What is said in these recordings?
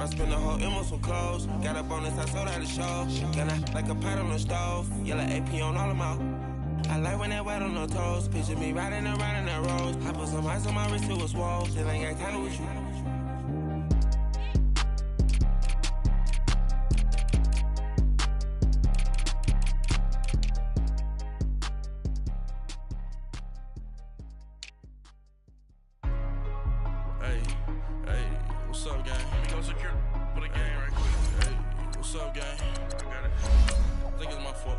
I spent the whole M on some clothes. Got up on this, I sold out the show. Got out like a pot on the stove. Yellow AP on all of my. I like when that wet on the toes. Picture me riding around in that rose. I put some ice on my wrist, it was swole. Still ain't got time with you. What's up, gang? Let me go secure for the game right quick. Hey, what's up, gang? I got it. I think it's my fault.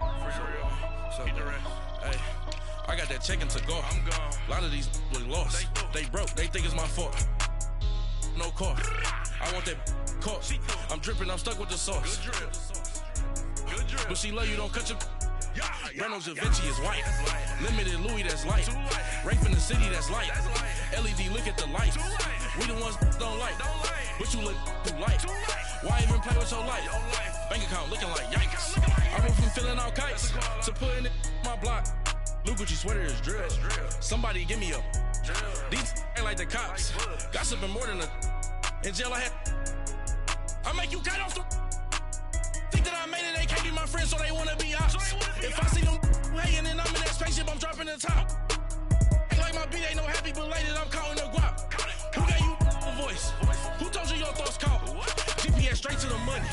For real. What's up, keep the rest. Hey, I got that check into go. I'm gone. A lot of these was lost. They broke. They think it's my fault. No car. I want that caught. I'm dripping. I'm stuck with the sauce. Good drip. Good drip. But she love you. Don't cut your. Reynolds Da Vinci is white. Limited Louis, that's light. Rape in the city, that's light. LED, look at the lights. We the ones don't like. But you look too light. Why even play with your life? Bank account looking like yikes. I went from filling out kites to putting it in my block. Blue Gucci sweater is drill. Somebody give me a. These ain't like the cops. Gossiping more than a. In jail I had. I make you cut off the. Think that I made it, they can't be my friends, so they wanna be ops. If I see them hanging and I'm in that spaceship, I'm dropping the top. Ain't like my beat ain't no happy, but later I'm counting the guap. Who gave you a voice? Who told you your thoughts count? GPS straight to the money.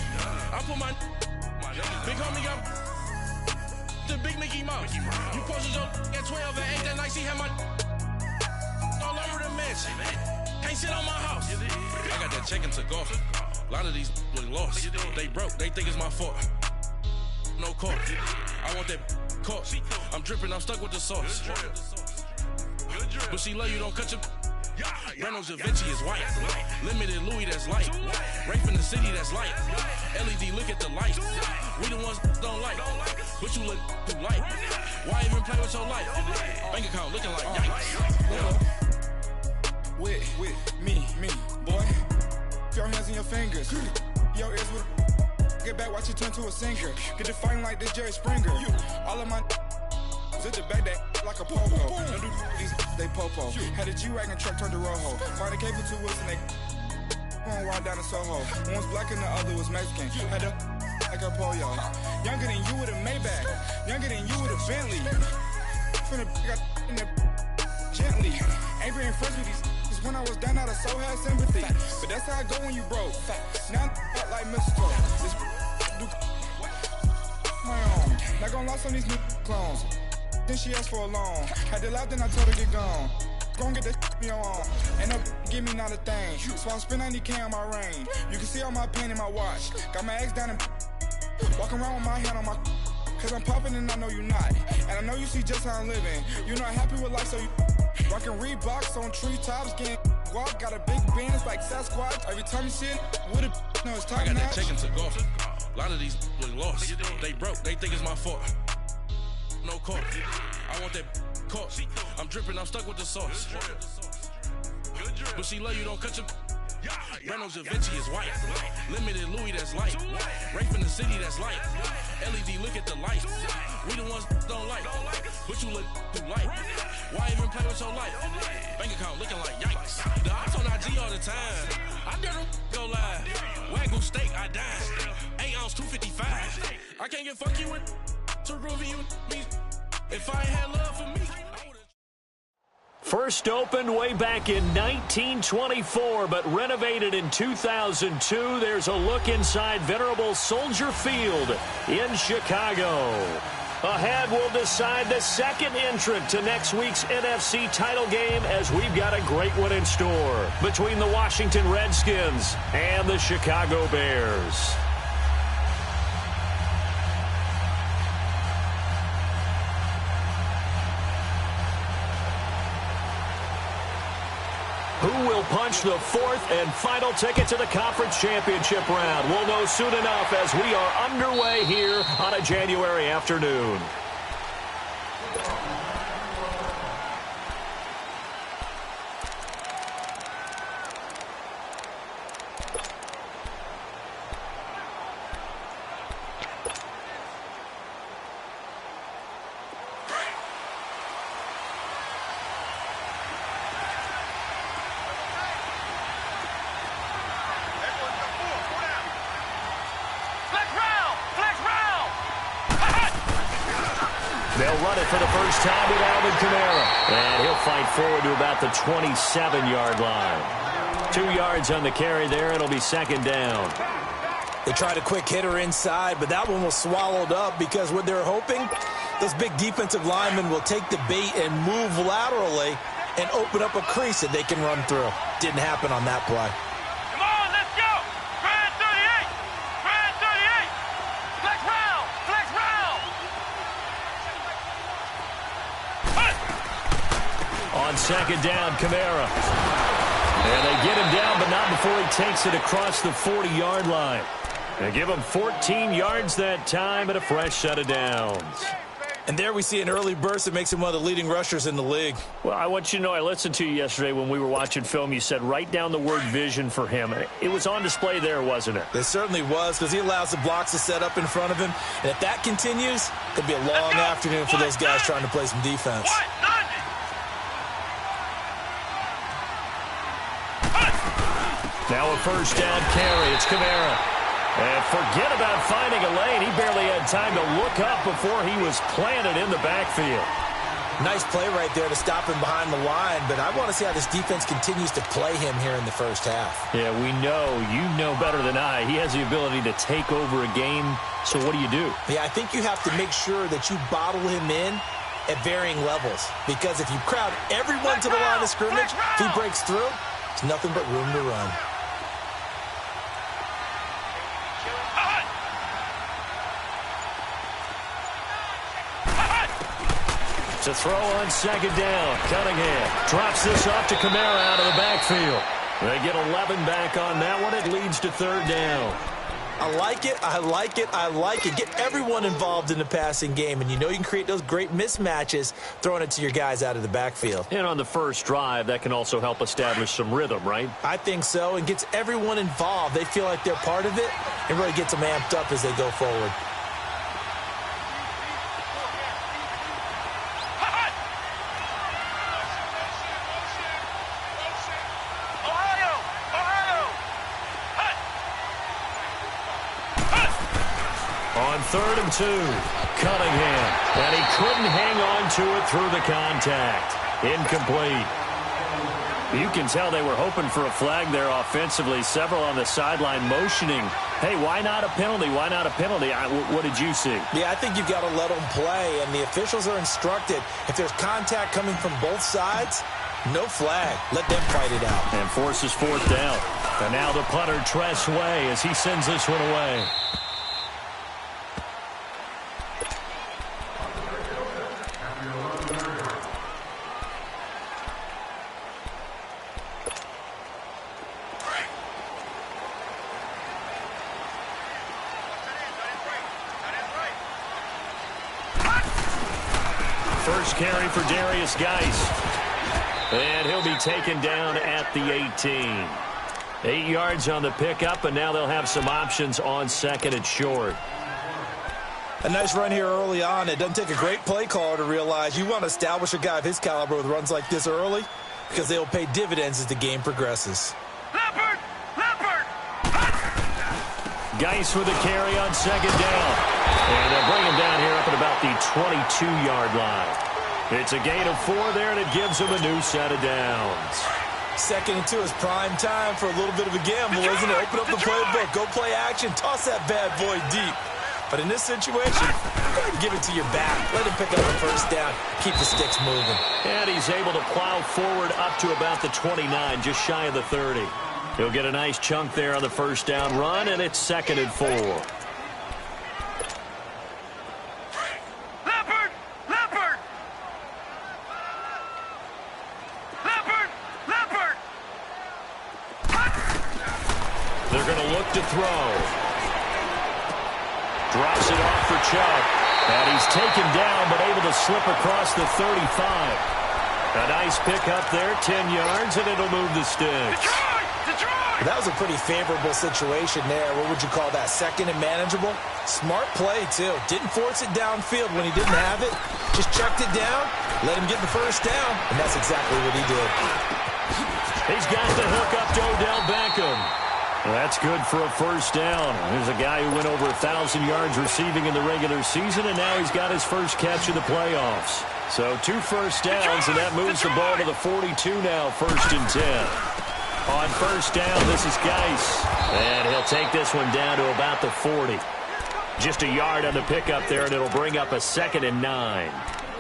I put my big homie got the big Mickey Mouse. You posted your at 12 and 8 that night, she had my all over the mansion. Can't sit on my house. I got that check into golf. A lot of these was lost. They broke. They think it's my fault. No car. I want that caught. I'm dripping. I'm stuck with the sauce. But she love you. Don't cut your. Reynolds Da Vinci is white. Limited Louis, that's light. Rape in the city, that's light. LED, look at the lights. We the ones don't like. But you look too light. Why even play with your life? Bank account looking like yikes. With me, boy. Your hands in your fingers. Your ears with get back, watch you turn to a singer. Get the fighting like this Jerry Springer. All of my sit the back that like a popo. Don't do these they popo. Had a G-Wagon truck turned to Rojo. Find a cable 2 wheels and they going wild down in Soho. One was black and the other was Mexican. Had a like a pollo. Younger than you with a Maybach. Younger than you with a Bentley. Finna got in the gently. Ain't being friends with these. When I was down, I so had sympathy. But that's how I go when you broke. Now I'm like mistletoe. This do my own. Not gonna lost on these new clones. Then she asked for a loan. Had to laugh, then I told her get gone. Gon' get that me on. Ain't no give me not a thing. So I spend 90K on my range. You can see all my pain in my watch. Got my ex down and walking around with my hand on my. Cause I'm popping and I know you not. And I know you see just how I'm living. You're not happy with life, so you. Rockin' Reeboks on treetops, getting guap, got a big bands like Sasquatch. Every time you see it, with a no, it's top I got notch. that check into golf. A lot of these was lost. They broke. They think it's my fault. No car. I want that caught. I'm dripping. I'm stuck with the sauce. But she love you. Don't cut your. Reynolds Da Vinci is white. Limited Louis, that's light. Rape in the city, that's light. LED, look at the lights. We the ones don't like. But you look too light. Why even play with your life? Bank account looking like yikes. The ops on IG all the time. I dare them go live. Wagyu steak, I died. 8 ounce, 255. I can't get funky with to groovy you me. If I ain't had love for me. First opened way back in 1924, but renovated in 2002. There's a look inside venerable Soldier Field in Chicago. Ahead, we'll decide the second entrant to next week's NFC title game, as we've got a great one in store between the Washington Redskins and the Chicago Bears. Who will punch the fourth and final ticket to the conference championship round? We'll know soon enough as we are underway here on a January afternoon. They'll run it for the first time with Alvin Kamara. And he'll fight forward to about the 27-yard line. 2 yards on the carry there. It'll be second down. They tried a quick hitter inside, but that one was swallowed up because what they're hoping, those big defensive linemen will take the bait and move laterally and open up a crease that they can run through. Didn't happen on that play. Come on, let's go! Brand 38! Brand 38! Flex round! Flex round! On second down, Kamara. And they get him down, but not before he takes it across the 40-yard line. They give him 14 yards that time and a fresh set of downs. And there we see an early burst that makes him one of the leading rushers in the league. Well, I want you to know, I listened to you yesterday when we were watching film. You said write down the word vision for him. It was on display there, wasn't it? It certainly was, because he allows the blocks to set up in front of him. And if that continues, it could be a long afternoon for those guys trying to play some defense. Now a first down carry. It's Kamara. And forget about finding a lane. He barely had time to look up before he was planted in the backfield. Nice play right there to stop him behind the line, but I want to see how this defense continues to play him here in the first half. Yeah, we know. You know better than I. He has the ability to take over a game, so what do you do? Yeah, I think you have to make sure that you bottle him in at varying levels, because if you crowd everyone to the line of scrimmage, if he breaks through, it's nothing but room to run. To throw on second down. Cunningham drops this off to Kamara out of the backfield. They get 11 back on that one. It leads to third down. I like it. I like it. I like it. Get everyone involved in the passing game, and you know you can create those great mismatches throwing it to your guys out of the backfield. And on the first drive, that can also help establish some rhythm, right? I think so, and gets everyone involved. They feel like they're part of it, and really gets them amped up as they go forward. On 3rd and 2, Cunningham, and he couldn't hang on to it through the contact. Incomplete. You can tell they were hoping for a flag there offensively. Several on the sideline motioning, hey, why not a penalty? Why not a penalty? What did you see? Yeah, I think you've got to let them play, and the officials are instructed, if there's contact coming from both sides, no flag. Let them fight it out. And forces 4th down. And now the punter, Tress Way, as he sends this one away. First carry for Darius Geis. And he'll be taken down at the 18. 8 yards on the pickup, and now they'll have some options on second and short. A nice run here early on. It doesn't take a great play caller to realize you want to establish a guy of his caliber with runs like this early, because they will pay dividends as the game progresses. Leopard! Leopard! Geis with a carry on second down. And they'll bring him down here up at about the 22-yard line. It's a gain of 4 there, and it gives him a new set of downs. 2nd and 2 is prime time for a little bit of a gamble, isn't it? Open up the playbook, go play action, toss that bad boy deep. But in this situation, go ahead and give it to your back. Let him pick up the first down, keep the sticks moving. And he's able to plow forward up to about the 29, just shy of the 30. He'll get a nice chunk there on the first down run, and it's 2nd and 4. They're going to look to throw. Drops it off for Chubb. And he's taken down, but able to slip across the 35. A nice pick up there, 10 yards, and it'll move the sticks. That was a pretty favorable situation there. What would you call that? 2nd and manageable? Smart play, too. Didn't force it downfield when he didn't have it. Just checked it down, let him get the first down, and that's exactly what he did. He's got the hook up to Odell Beckham. That's good for a first down. Here's a guy who went over 1,000 yards receiving in the regular season, and now he's got his first catch of the playoffs. So 2 first downs, and that moves the ball to the 42 now, 1st and 10. On first down, this is Geis. And he'll take this one down to about the 40. Just a yard on the pickup there, and it'll bring up a 2nd and 9.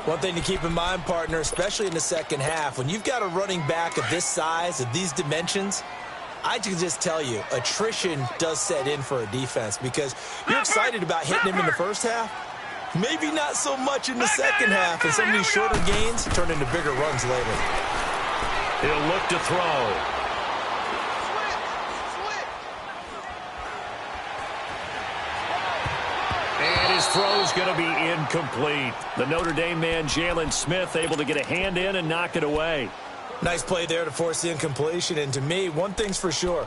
One thing to keep in mind, partner, especially in the second half, when you've got a running back of this size, of these dimensions, I can just tell you, attrition does set in for a defense because you're excited about hitting him in the first half. Maybe not so much in the second half, and some of these shorter gains turn into bigger runs later. He'll look to throw. And his throw's going to be incomplete. The Notre Dame man, Jalen Smith, able to get a hand in and knock it away. Nice play there to force the incompletion. And to me, one thing's for sure.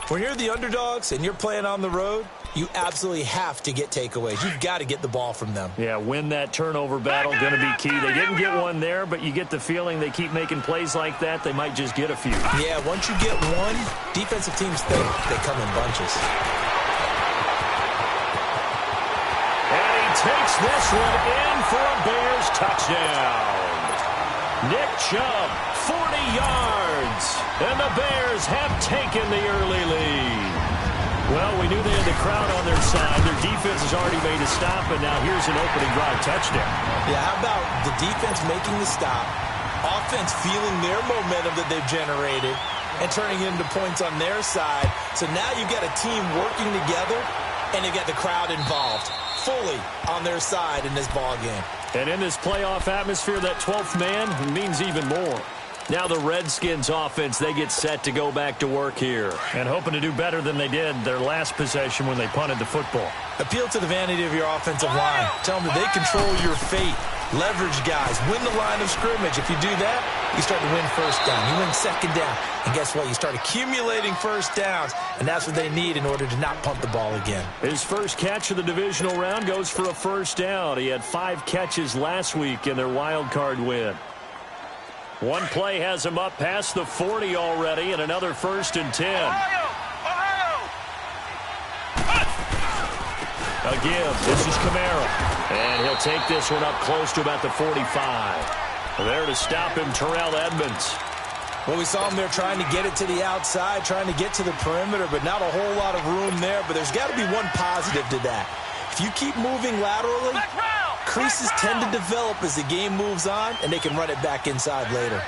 When you're the underdogs and you're playing on the road, you absolutely have to get takeaways. You've got to get the ball from them. Yeah, win that turnover battle, going to be key. They didn't get one there, but you get the feeling they keep making plays like that, they might just get a few. Yeah, once you get one, defensive teams think they come in bunches. And he takes this one in for a Bears touchdown. Nick Chubb, 40 yards, and the Bears have taken the early lead. Well, we knew they had the crowd on their side. Their defense has already made a stop, and now here's an opening drive touchdown. Yeah, how about the defense making the stop, offense feeling their momentum that they've generated, and turning into points on their side. So now you've got a team working together, and you've got the crowd involved fully on their side in this ball game. And in this playoff atmosphere, that 12th man means even more. Now the Redskins offense, they get set to go back to work here. And hoping to do better than they did their last possession when they punted the football. Appeal to the vanity of your offensive line. Tell them that they control your fate. Leverage guys. Win the line of scrimmage. If you do that, you start to win first down. You win second down. And guess what? You start accumulating first downs. And that's what they need in order to not punt the ball again. His first catch of the divisional round goes for a first down. He had 5 catches last week in their wild card win. One play has him up past the 40 already, and another 1st and 10. Again, this is Kamara. And he'll take this one up close to about the 45. There to stop him, Terrell Edmonds. Well, we saw him there trying to get it to the outside, trying to get to the perimeter, but not a whole lot of room there. But there's got to be one positive to that. If you keep moving laterally, creases tend to develop as the game moves on, and they can run it back inside later.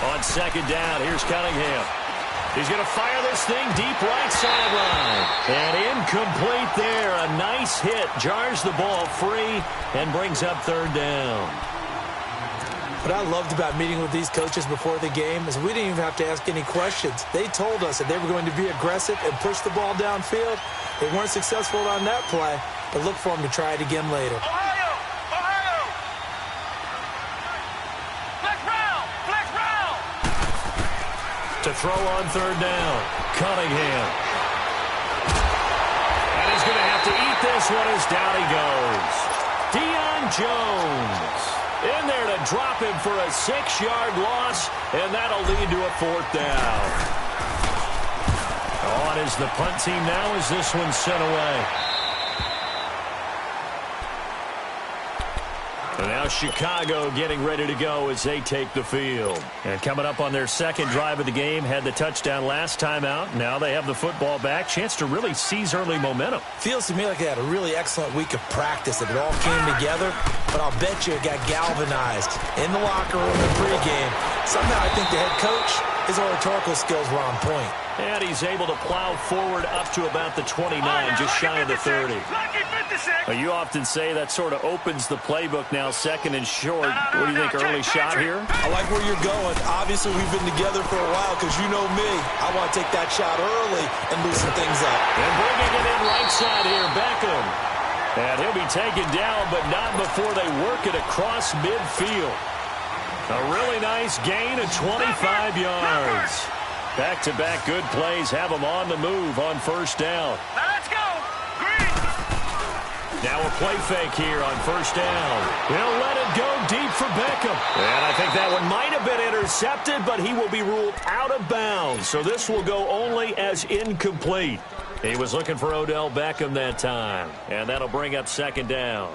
On second down, here's Cunningham. He's going to fire this thing deep right sideline. And incomplete there. A nice hit. Jars the ball free and brings up 3rd down. What I loved about meeting with these coaches before the game is we didn't even have to ask any questions. They told us that they were going to be aggressive and push the ball downfield. They weren't successful on that play, but look for them to try it again later. To throw on 3rd down, Cunningham. And he's going to have to eat this one as down he goes. Deion Jones in there to drop him for a 6-yard loss, and that'll lead to a 4th down. On is the punt team now as this one's sent away. And now Chicago getting ready to go as they take the field. And coming up on their second drive of the game, had the touchdown last time out. Now they have the football back. Chance to really seize early momentum. Feels to me like they had a really excellent week of practice, that it all came together. But I'll bet you it got galvanized in the locker room in pregame. Somehow I think the head coach, his oratorical skills were on point. And he's able to plow forward up to about the 29, just shy of the 30. Well, you often say that sort of opens the playbook now, 2nd and short. What do you think, early shot here? I like where you're going. Obviously, we've been together for a while because you know me. I want to take that shot early and loosen things up. And bringing it in right side here, Beckham. And he'll be taken down, but not before they work it across midfield. A really nice gain of 25 yards. Back-to-back good plays have them on the move on 1st down. Now let's go. Green. Now a play fake here on first down. They'll let it go deep for Beckham. And I think that one might have been intercepted, but he will be ruled out of bounds. So this will go only as incomplete. He was looking for Odell Beckham that time. And that'll bring up second down.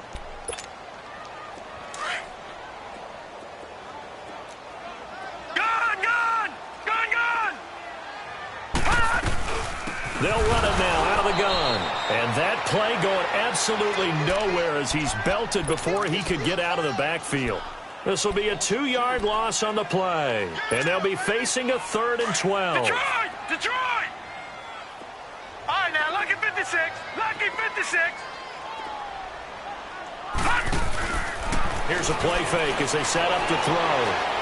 They'll run it now out of the gun. And that play going absolutely nowhere as he's belted before he could get out of the backfield. This will be a 2-yard loss on the play. And they'll be facing a 3rd and 12. Detroit! All right, now, lucky 56. Lucky 56. Here's a play fake as they set up to throw.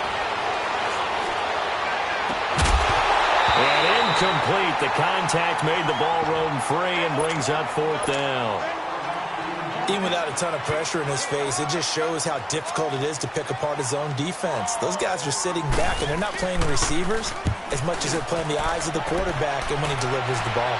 And incomplete. The contact made the ball roam free and brings up 4th down. Even without a ton of pressure in his face, it just shows how difficult it is to pick apart his own defense. Those guys are sitting back, and they're not playing receivers as much as they're playing the eyes of the quarterback and when he delivers the ball.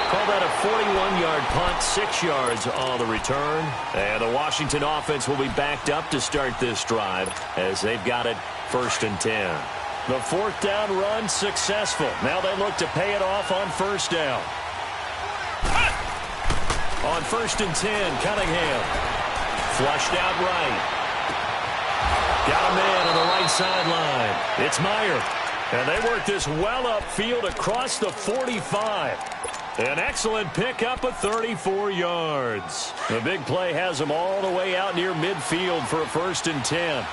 Call that a 41-yard punt, 6 yards on the return. And the Washington offense will be backed up to start this drive as they've got it 1st and 10. The 4th down run successful. Now they look to pay it off on 1st down. On 1st and 10, Cunningham. Flushed out right. Got a man on the right sideline. It's Meyer. And they work this well upfield across the 45. An excellent pickup of 34 yards. The big play has them all the way out near midfield for a 1st and 10.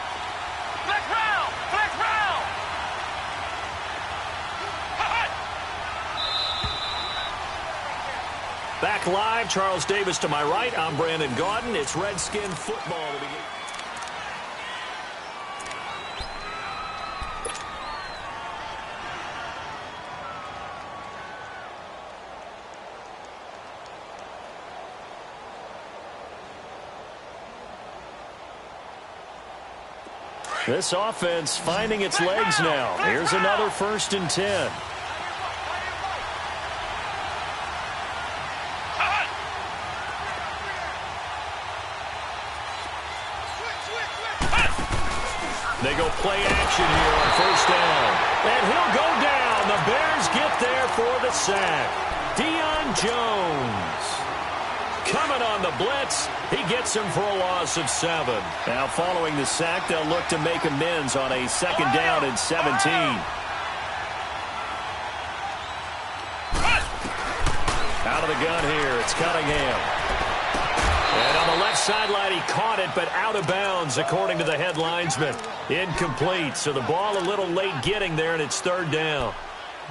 Flex round! Flex round! Back live, Charles Davis to my right. I'm Brandon Gaudin. It's Redskin football to begin. This offense finding its legs now. Here's another 1st and 10. They go play action here on 1st down. And he'll go down. The Bears get there for the sack. Deion Jones. Coming on the blitz, he gets him for a loss of 7. Now following the sack, they'll look to make amends on a 2nd down and 17. Out of the gun here, it's Cunningham. And on the left sideline, he caught it, but out of bounds, according to the head linesman. Incomplete, so the ball a little late getting there, and it's 3rd down.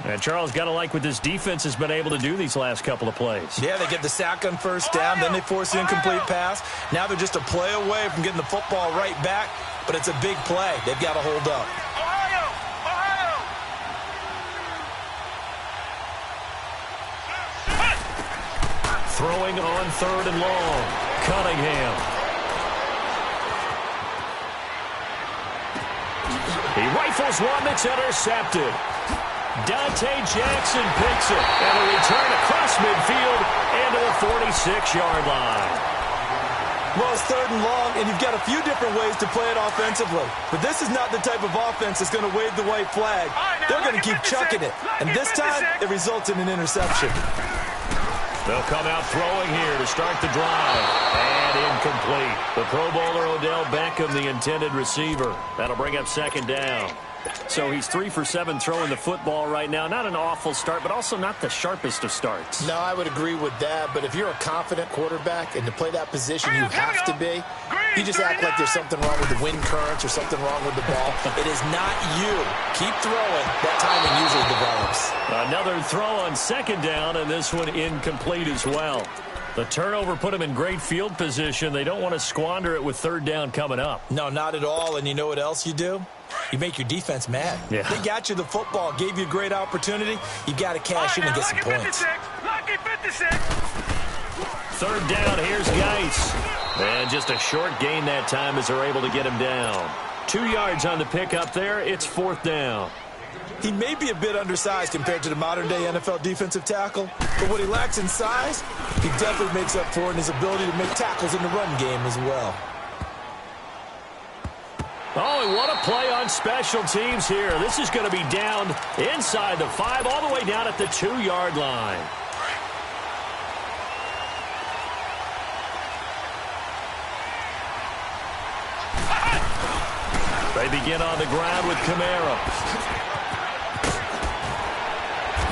And Charles, got to like what this defense has been able to do these last couple of plays. Yeah, they get the sack on 1st down, then they force the incomplete pass. Now they're just a play away from getting the football right back, but it's a big play. They've got to hold up. Throwing on 3rd and long. Cunningham. He rifles one that's intercepted. Dante Jackson picks it, and a return across midfield and to the 46-yard line. Well, it's 3rd and long, and you've got a few different ways to play it offensively. But this is not the type of offense that's going to wave the white flag. They're going to keep chucking it. And this time, it results in an interception. They'll come out throwing here to start the drive. And incomplete. The Pro Bowler Odell Beckham, the intended receiver. That'll bring up 2nd down. So he's 3 for 7 throwing the football right now. Not an awful start, but also not the sharpest of starts. No, I would agree with that. But if you're a confident quarterback and to play that position, you have to be. You just act like there's something wrong with the wind currents or something wrong with the ball. It is not you. Keep throwing. That timing usually develops. Another throw on 2nd down, and this one incomplete as well. The turnover put them in great field position. They don't want to squander it with 3rd down coming up. No, not at all. And you know what else you do? You make your defense mad. Yeah. They got you the football, gave you a great opportunity. You got to cash in and get some points. Lucky 56. 3rd down, here's Geis. And just a short gain that time as they're able to get him down. 2 yards on the pickup there. It's 4th down. He may be a bit undersized compared to the modern-day NFL defensive tackle, but what he lacks in size, he definitely makes up for in his ability to make tackles in the run game as well. Oh, and what a play on special teams here. This is going to be down inside the 5, all the way down at the 2-yard line. They begin on the ground with Kamara.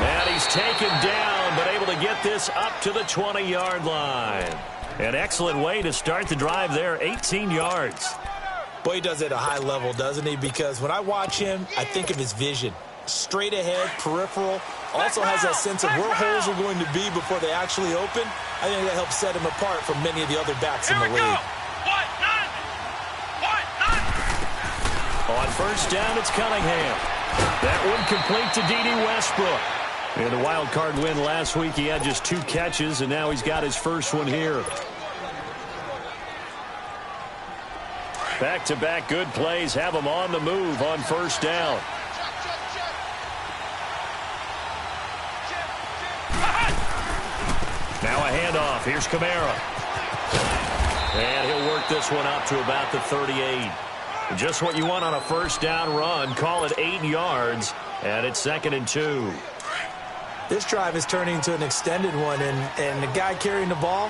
And he's taken down, but able to get this up to the 20-yard line. An excellent way to start the drive there, 18 yards. Boy, he does it at a high level, doesn't he? Because when I watch him, I think of his vision. Straight ahead, peripheral. Also has that sense of where holes are going to be before they actually open. I think that helps set him apart from many of the other backs in the league. On first down, it's Cunningham. That one complete to D.D. Westbrook. In the wild card win last week, he had just 2 catches, and now he's got his first one here. Back-to-back good plays have him on the move on first down. Now a handoff. Here's Kamara. And he'll work this one up to about the 38. Just what you want on a first down run. Call it 8 yards, and it's 2nd and 2. This drive is turning into an extended one, and the guy carrying the ball,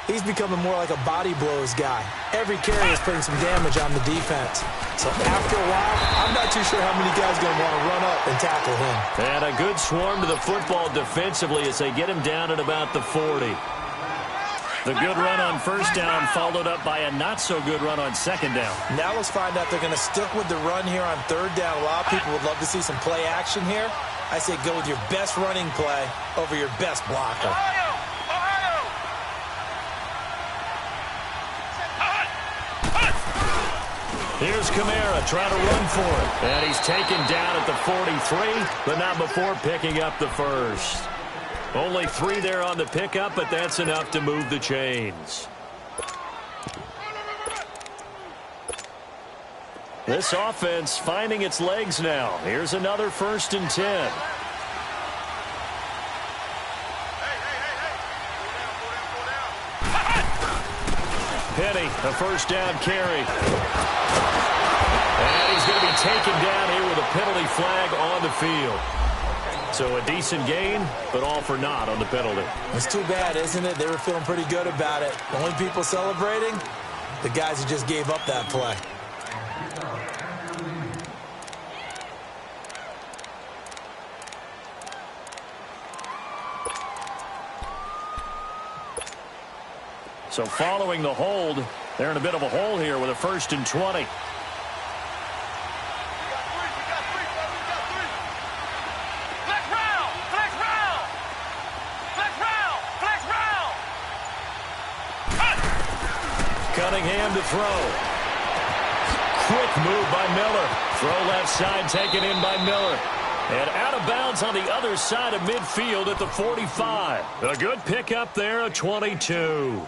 he's becoming more like a body blows guy. Every carry is putting some damage on the defense. So after a while, I'm not too sure how many guys are going to want to run up and tackle him. And a good swarm to the football defensively as they get him down at about the 40. The good run on first down followed up by a not-so-good run on second down. Now let's find out they're going to stick with the run here on third down. A lot of people would love to see some play action here. I say go with your best running play over your best blocker. Here's Kamara trying to run for it. And he's taken down at the 43, but not before picking up the first. Only 3 there on the pickup, but that's enough to move the chains. This offense finding its legs now. Here's another 1st and 10. Penny, a first down carry. And he's going to be taken down here with a penalty flag on the field. So a decent gain, but all for naught on the penalty. It's too bad, isn't it? They were feeling pretty good about it. The only people celebrating, the guys who just gave up that play. So following the hold, they're in a bit of a hole here with a 1st and 20. Cunningham to throw. Quick move by Miller. Throw left side taken in by Miller. And out of bounds on the other side of midfield at the 45. A good pickup there, a 22.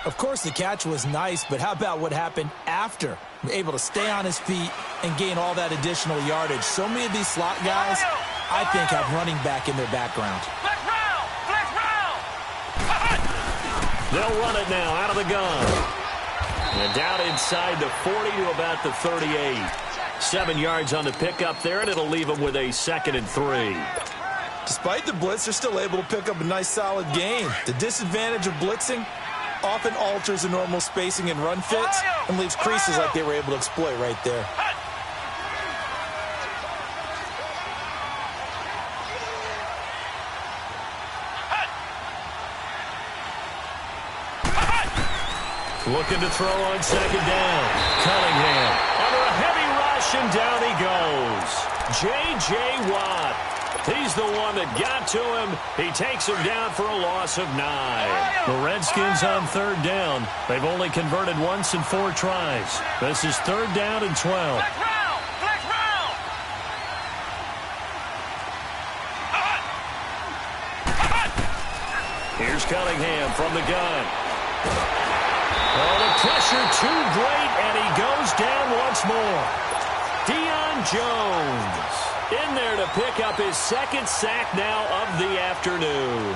Of course, the catch was nice, but how about what happened after? Able to stay on his feet and gain all that additional yardage. So many of these slot guys, I think, have running back in their background. They'll run it now out of the gun. And down inside the 40 to about the 38. 7 yards on the pickup there, and it'll leave them with a 2nd and 3. Despite the blitz, they're still able to pick up a nice, solid gain. The disadvantage of blitzing often alters the normal spacing and run fits and leaves creases like they were able to exploit right there. Looking to throw on second down. Cunningham under a heavy rush, and down he goes. J.J. Watt. He's the one that got to him. He takes him down for a loss of 9. The Redskins on third down. They've only converted once in 4 tries. This is 3rd down and 12. Here's Cunningham from the gun. Oh, the pressure too great, and he goes down once more. Deion Jones. In there to pick up his second sack now of the afternoon.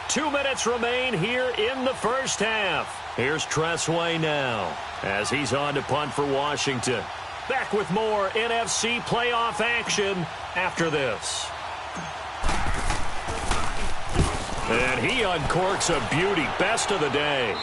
Two minutes remain here in the first half. Here's Tressway now as he's on to punt for Washington. Back with more NFC playoff action after this. And he uncorks a beauty. Best of the day.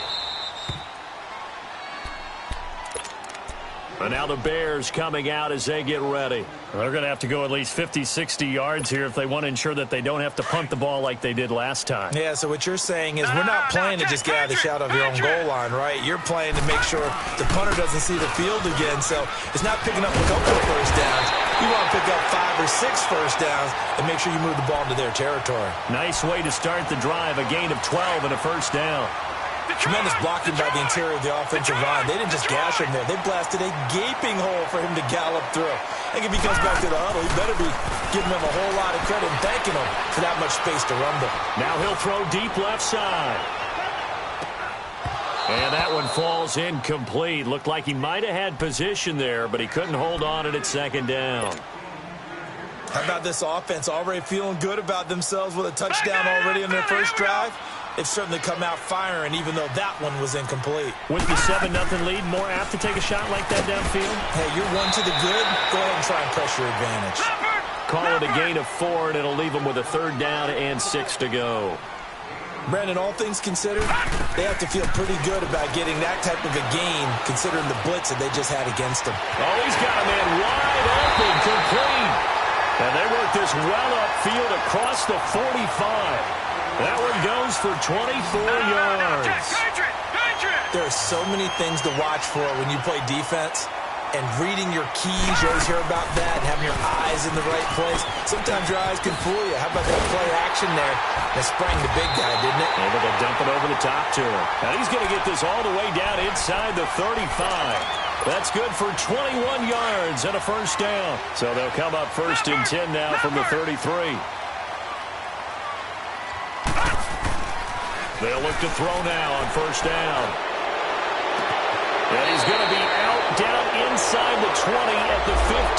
And now the Bears coming out as they get ready. They're going to have to go at least 50, 60 yards here if they want to ensure that they don't have to punt the ball like they did last time. Yeah, so what you're saying is we're not playing to just get out of the shadow of your own goal line, right? You're playing to make sure the punter doesn't see the field again. So it's not picking up a couple of first downs. You want to pick up 5 or 6 first downs and make sure you move the ball into their territory. Nice way to start the drive, a gain of 12 and a first down. Tremendous blocking by the interior of the offensive line. They didn't just gash him there. They blasted a gaping hole for him to gallop through. I think if he comes back to the huddle, he better be giving him a whole lot of credit and thanking him for that much space to rumble. Now he'll throw deep left side. And that one falls incomplete. Looked like he might have had position there, but he couldn't hold on at second down. How about this offense already feeling good about themselves with a touchdown already in their first drive? They've certainly come out firing, even though that one was incomplete. With the 7-0 lead, more apt to take a shot like that downfield? Hey, you're 1 to the good. Go ahead and try and press your advantage. Call it a gain of 4, and it'll leave them with a 3rd down and 6 to go. Brandon, all things considered, they have to feel pretty good about getting that type of a gain, considering the blitz that they just had against them. Oh, he's got a man wide open, complete. And they work this well upfield across the 45. That one goes for 24 yards. There are so many things to watch for when you play defense. And reading your keys, you always hear about that, and having your eyes in the right place. Sometimes your eyes can fool you. How about that play action there? That sprang the big guy, didn't it? Able to dump it over the top to him. And he's going to get this all the way down inside the 35. That's good for 21 yards and a first down. So they'll come up 1st and 10 now from the 33. They'll look to throw now on 1st down. And he's going to be out down inside the 20 at the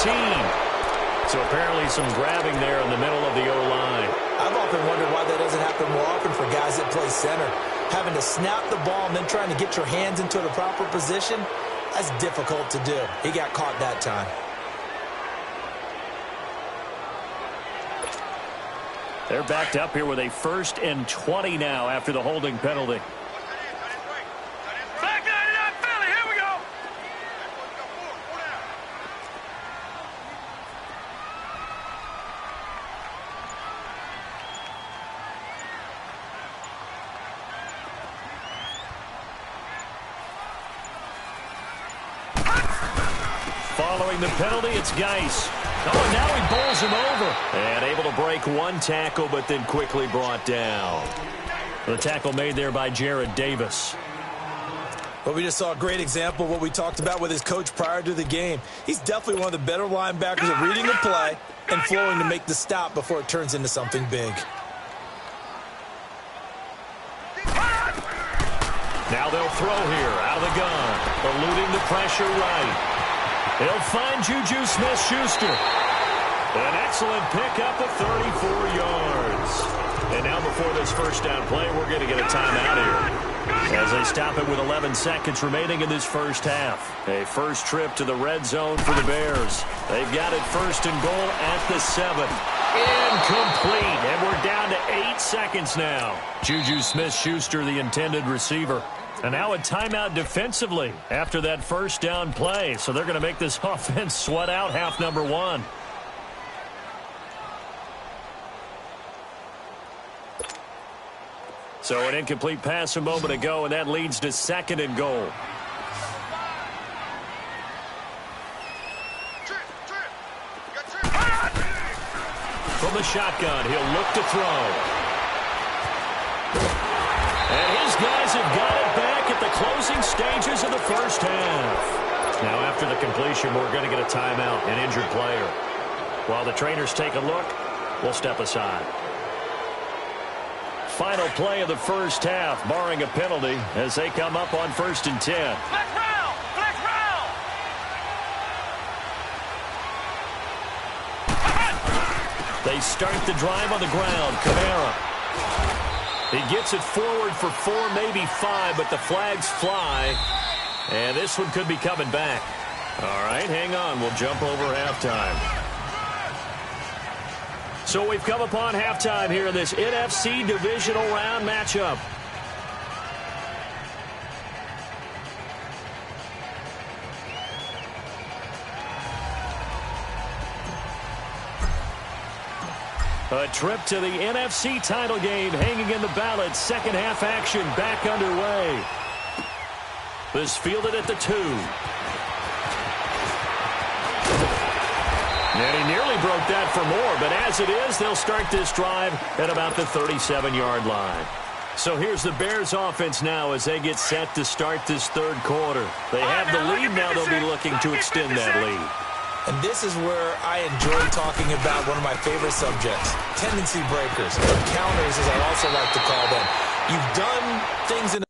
15. So apparently some grabbing there in the middle of the O-line. I've often wondered why that doesn't happen more often for guys that play center. Having to snap the ball and then trying to get your hands into the proper position, that's difficult to do. He got caught that time. They're backed up here with a 1st and 20 now after the holding penalty. Back 99 Philly, here we go. Following the penalty, it's Geis. Oh, and now he bowls him over. And able to break one tackle, but then quickly brought down. The tackle made there by Jared Davis. Well, we just saw a great example of what we talked about with his coach prior to the game. He's definitely one of the better linebackers at reading the play and flowing to make the stop before it turns into something big. Now they'll throw here out of the gun. Eluding the pressure right. They'll find Juju Smith-Schuster. An excellent pickup of 34 yards. And now before this first down play, we're going to get a timeout here. As they stop it with 11 seconds remaining in this first half. A first trip to the red zone for the Bears. They've got it 1st and goal at the 7. Incomplete. And we're down to 8 seconds now. Juju Smith-Schuster, the intended receiver. And now a timeout defensively after that first down play. So they're going to make this offense sweat out half number 1. So an incomplete pass a moment ago, and that leads to 2nd and goal. from the shotgun. He'll look to throw. And his guys have got it back at the closing stages of the first half. Now, after the completion, we're going to get a timeout, an injured player. While the trainers take a look, we'll step aside. Final play of the first half, barring a penalty, as they come up on 1st and 10. Flex round! Flex round! They start the drive on the ground. Kamara. He gets it forward for 4, maybe 5, but the flags fly. And this one could be coming back. All right, hang on. We'll jump over halftime. So we've come upon halftime here in this NFC divisional round matchup. A trip to the NFC title game hanging in the balance. Second half action back underway. This fielded at the 2. And he nearly broke that for more, but as it is, they'll start this drive at about the 37-yard line. So here's the Bears offense now as they get set to start this third quarter. They have the lead now. They'll be looking to extend that lead. And this is where I enjoy talking about one of my favorite subjects, tendency breakers, or counters as I also like to call them. You've done things in a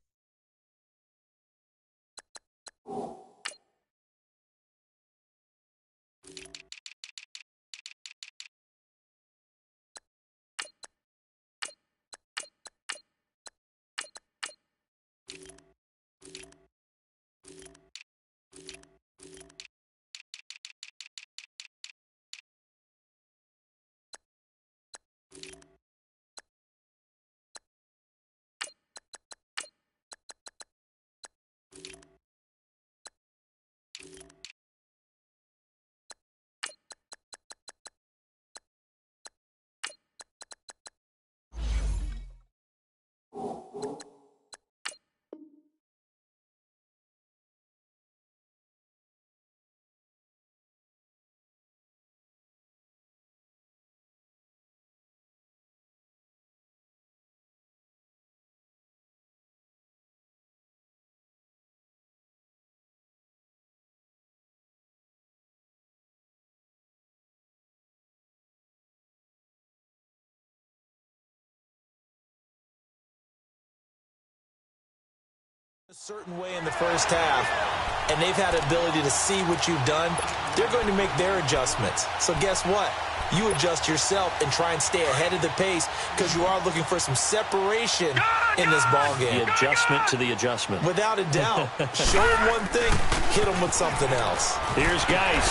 certain way in the first half, and they've had the ability to see what you've done. They're going to make their adjustments. So guess what? You adjust yourself and try and stay ahead of the pace because you are looking for some separation in this ball game. The adjustment to the adjustment. Without a doubt. Show them one thing, hit them with something else. Here's Geis.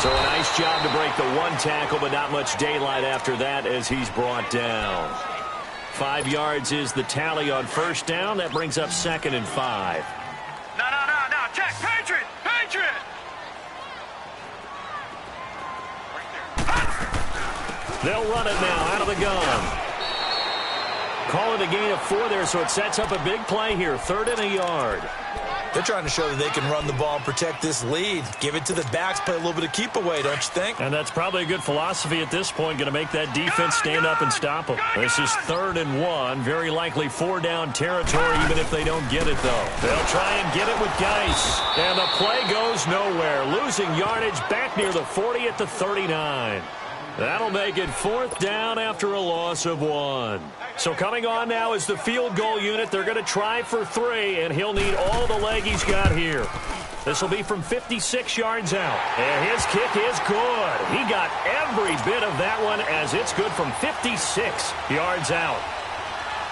So a nice job to break the 1 tackle, but not much daylight after that as he's brought down. 5 yards is the tally on first down. That brings up 2nd and 5. No. Check. Patriot. They'll run it now out of the gun. Call it a gain of 4 there, so it sets up a big play here. 3rd and a yard. They're trying to show that they can run the ball and protect this lead. Give it to the backs, play a little bit of keep away, don't you think? And that's probably a good philosophy at this point, going to make that defense stand up and stop them. This is 3rd and 1, very likely 4-down territory, even if they don't get it, though. They'll try and get it with Geis. And the play goes nowhere. Losing yardage back near the 40 at the 39. That'll make it 4th down after a loss of 1. So coming on now is the field goal unit. They're going to try for 3, and he'll need all the leg he's got here. This will be from 56 yards out. And his kick is good. He got every bit of that one as it's good from 56 yards out.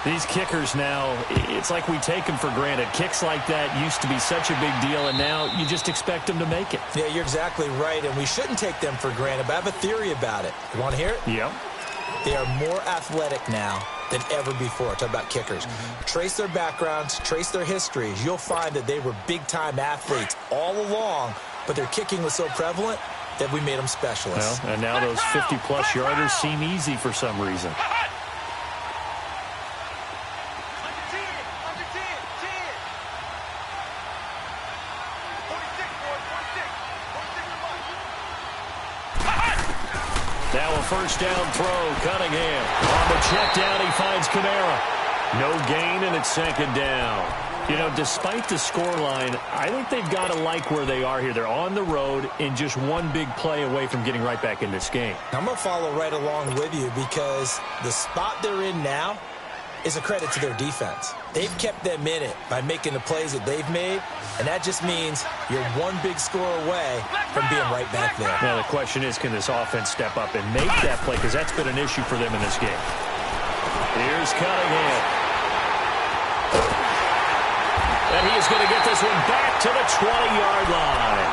These kickers now, it's like we take them for granted. Kicks like that used to be such a big deal, and now you just expect them to make it. Yeah, you're exactly right, and we shouldn't take them for granted, but I have a theory about it. You want to hear it? Yep. They are more athletic now than ever before. Talk about kickers. Trace their backgrounds, trace their histories. You'll find that they were big-time athletes all along, but their kicking was so prevalent that we made them specialists. Well, and now those 50-plus yarders seem easy for some reason. Now a first down throw, Cunningham. On the check down, he finds Kamara. No gain, and it's second down. You know, despite the scoreline, I think they've got to like where they are here. They're on the road and just one big play away from getting right back in this game. I'm going to follow right along with you because the spot they're in now is a credit to their defense. They've kept them in it by making the plays that they've made, and that just means you're one big score away from being right back there. Now, the question is, can this offense step up and make that play? Because that's been an issue for them in this game. Here's Cunningham. And he is going to get this one back to the 20-yard line.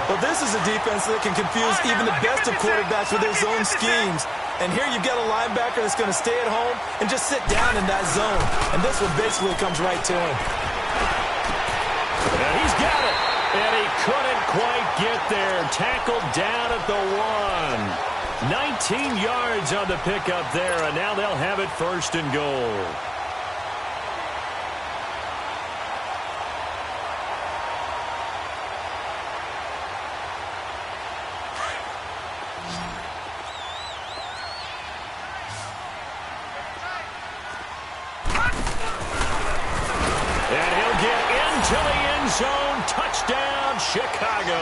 Well, this is a defense that can confuse even the best of quarterbacks with their zone schemes. And here you've got a linebacker that's going to stay at home and just sit down in that zone. And this one basically comes right to him. And he's got it. And he couldn't quite get there. Tackled down at the 1. 19 yards on the pickup there. And now they'll have it first and goal. Zone touchdown, Chicago.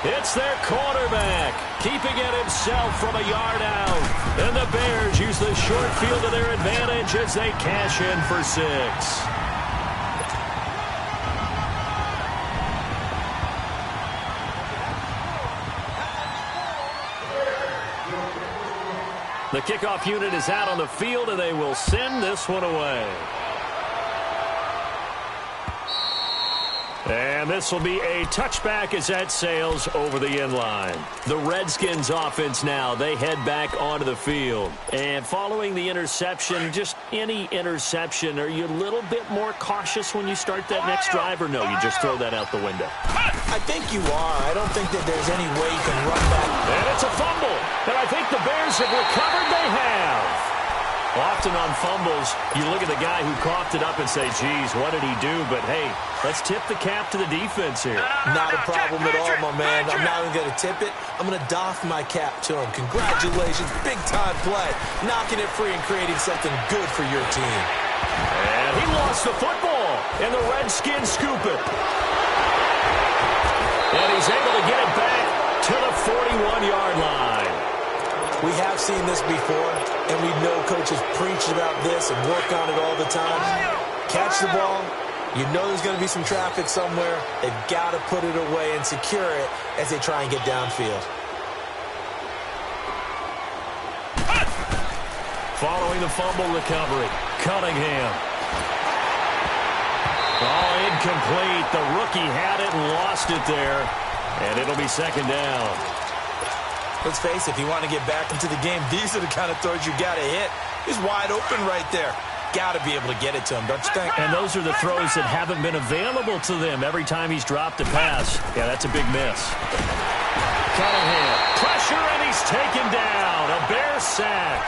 It's their quarterback, keeping it himself from a yard out. And the Bears use the short field to their advantage as they cash in for 6. The kickoff unit is out on the field, and they will send this one away. And this will be a touchback as that sails over the end line. The Redskins offense now, they head back onto the field. And following the interception, just any interception, are you a little bit more cautious when you start that next drive, or no, you just throw that out the window? I think you are. I don't think that there's any way you can run back. And it's a fumble. And I think the Bears have recovered. They have. Often on fumbles, you look at the guy who coughed it up and say, geez, what did he do? But, hey, let's tip the cap to the defense here. Not a problem at all, my man. I'm not even going to tip it. I'm going to doff my cap to him. Congratulations. Big-time play. Knocking it free and creating something good for your team. And he lost the football, and the Redskins scoop it. And he's able to get it back to the 41-yard line. We have seen this before, and we know coaches preach about this and work on it all the time. Catch the ball. You know there's going to be some traffic somewhere. They've got to put it away and secure it as they try and get downfield. Following the fumble recovery, Cunningham. Oh, incomplete. The rookie had it and lost it there. And it'll be second down. Let's face it, if you want to get back into the game, these are the kind of throws you got to hit. He's wide open right there. Got to be able to get it to him, don't you think? And those are the throws that haven't been available to them every time he's dropped a pass. Yeah, that's a big miss. Cunningham, pressure, and he's taken down. A Bear sack.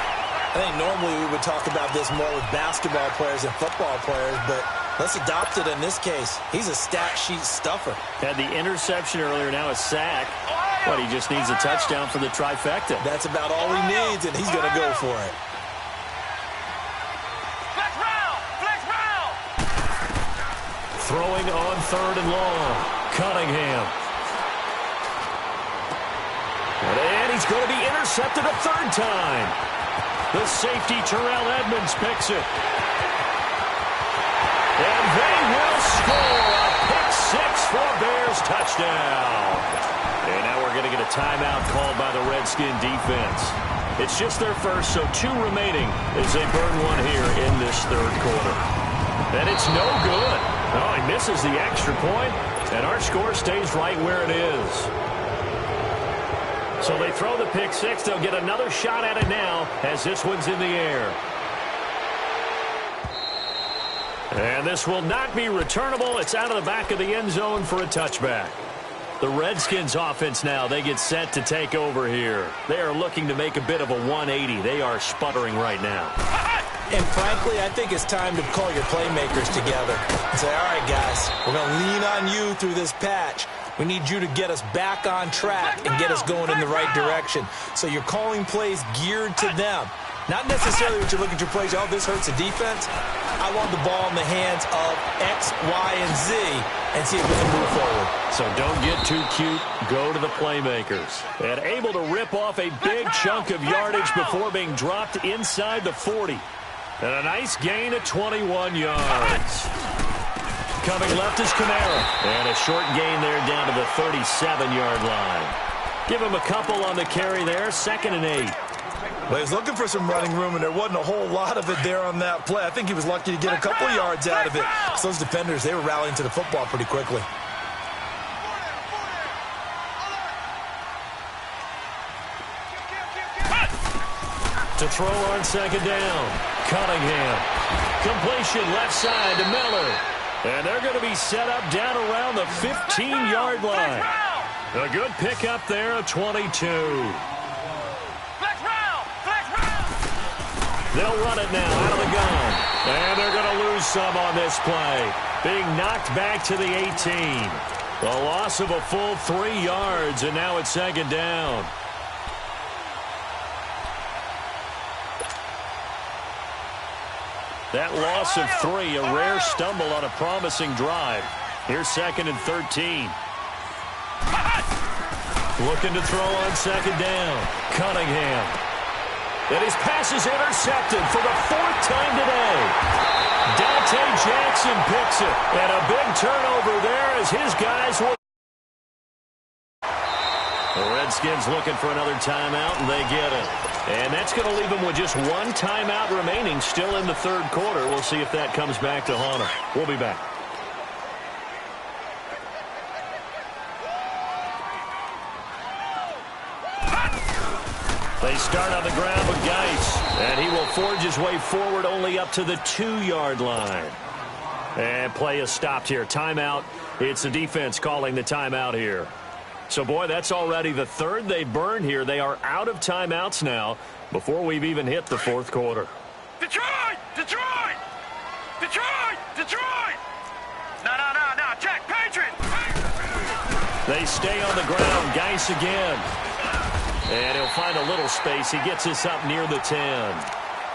I think normally we would talk about this more with basketball players and football players, but let's adopt it in this case. He's a stat sheet stuffer. Had the interception earlier, now a sack. But he just needs a touchdown for the trifecta. That's about all he needs, and he's going to go for it. Flex round! Flex round! Throwing on 3rd and long. Cunningham. And he's going to be intercepted a 3rd time. The safety, Terrell Edmonds, picks it. And they will score a pick 6 for Bears touchdown. And now we're going to get a timeout called by the Redskin defense. It's just their first, so 2 remaining as they burn one here in this 3rd quarter. And it's no good. Oh, he misses the extra point, and our score stays right where it is. So they throw the pick 6. They'll get another shot at it now as this one's in the air. And this will not be returnable. It's out of the back of the end zone for a touchback. The Redskins offense now, they get set to take over here. They are looking to make a bit of a 180. They are sputtering right now. And frankly, I think it's time to call your playmakers together and say, all right, guys, we're going to lean on you through this patch. We need you to get us back on track and get us going in the right direction. So you're calling plays geared to them. Not necessarily what you look at your plays, oh, this hurts the defense. I want the ball in the hands of X, Y, and Z and see if we can move forward. So don't get too cute. Go to the playmakers. And able to rip off a big chunk of yardage before being dropped inside the 40. And a nice gain of 21 yards. Coming left is Kamara. And a short gain there down to the 37-yard line. Give him a couple on the carry there. 2nd and 8. Well, he was looking for some running room, and there wasn't a whole lot of it there on that play. I think he was lucky to get a couple yards out of it. So those defenders, they were rallying to the football pretty quickly. To throw on 2nd down. Cunningham. Completion left side to Miller. And they're going to be set up down around the 15-yard line. A good pickup there of 22. They'll run it now out of the gun. And they're going to lose some on this play. Being knocked back to the 18. A loss of a full 3 yards, and now it's 2nd down. That loss of 3, a rare stumble on a promising drive. Here's 2nd and 13. Looking to throw on 2nd down. Cunningham. And his pass is intercepted for the 4th time today. Dante Jackson picks it. And a big turnover there as his guys will. The Redskins looking for another timeout, and they get it. And that's going to leave them with just 1 timeout remaining still in the 3rd quarter. We'll see if that comes back to haunt them. We'll be back. They start on the ground with Geis, and he will forge his way forward only up to the 2-yard line. And play is stopped here. Timeout. It's the defense calling the timeout here. So, boy, that's already the 3rd they burned here. They are out of timeouts now before we've even hit the 4th quarter. Detroit! Detroit! Detroit! Detroit! No, check, Patriots! They stay on the ground. Geis again. And he'll find a little space. He gets us up near the 10.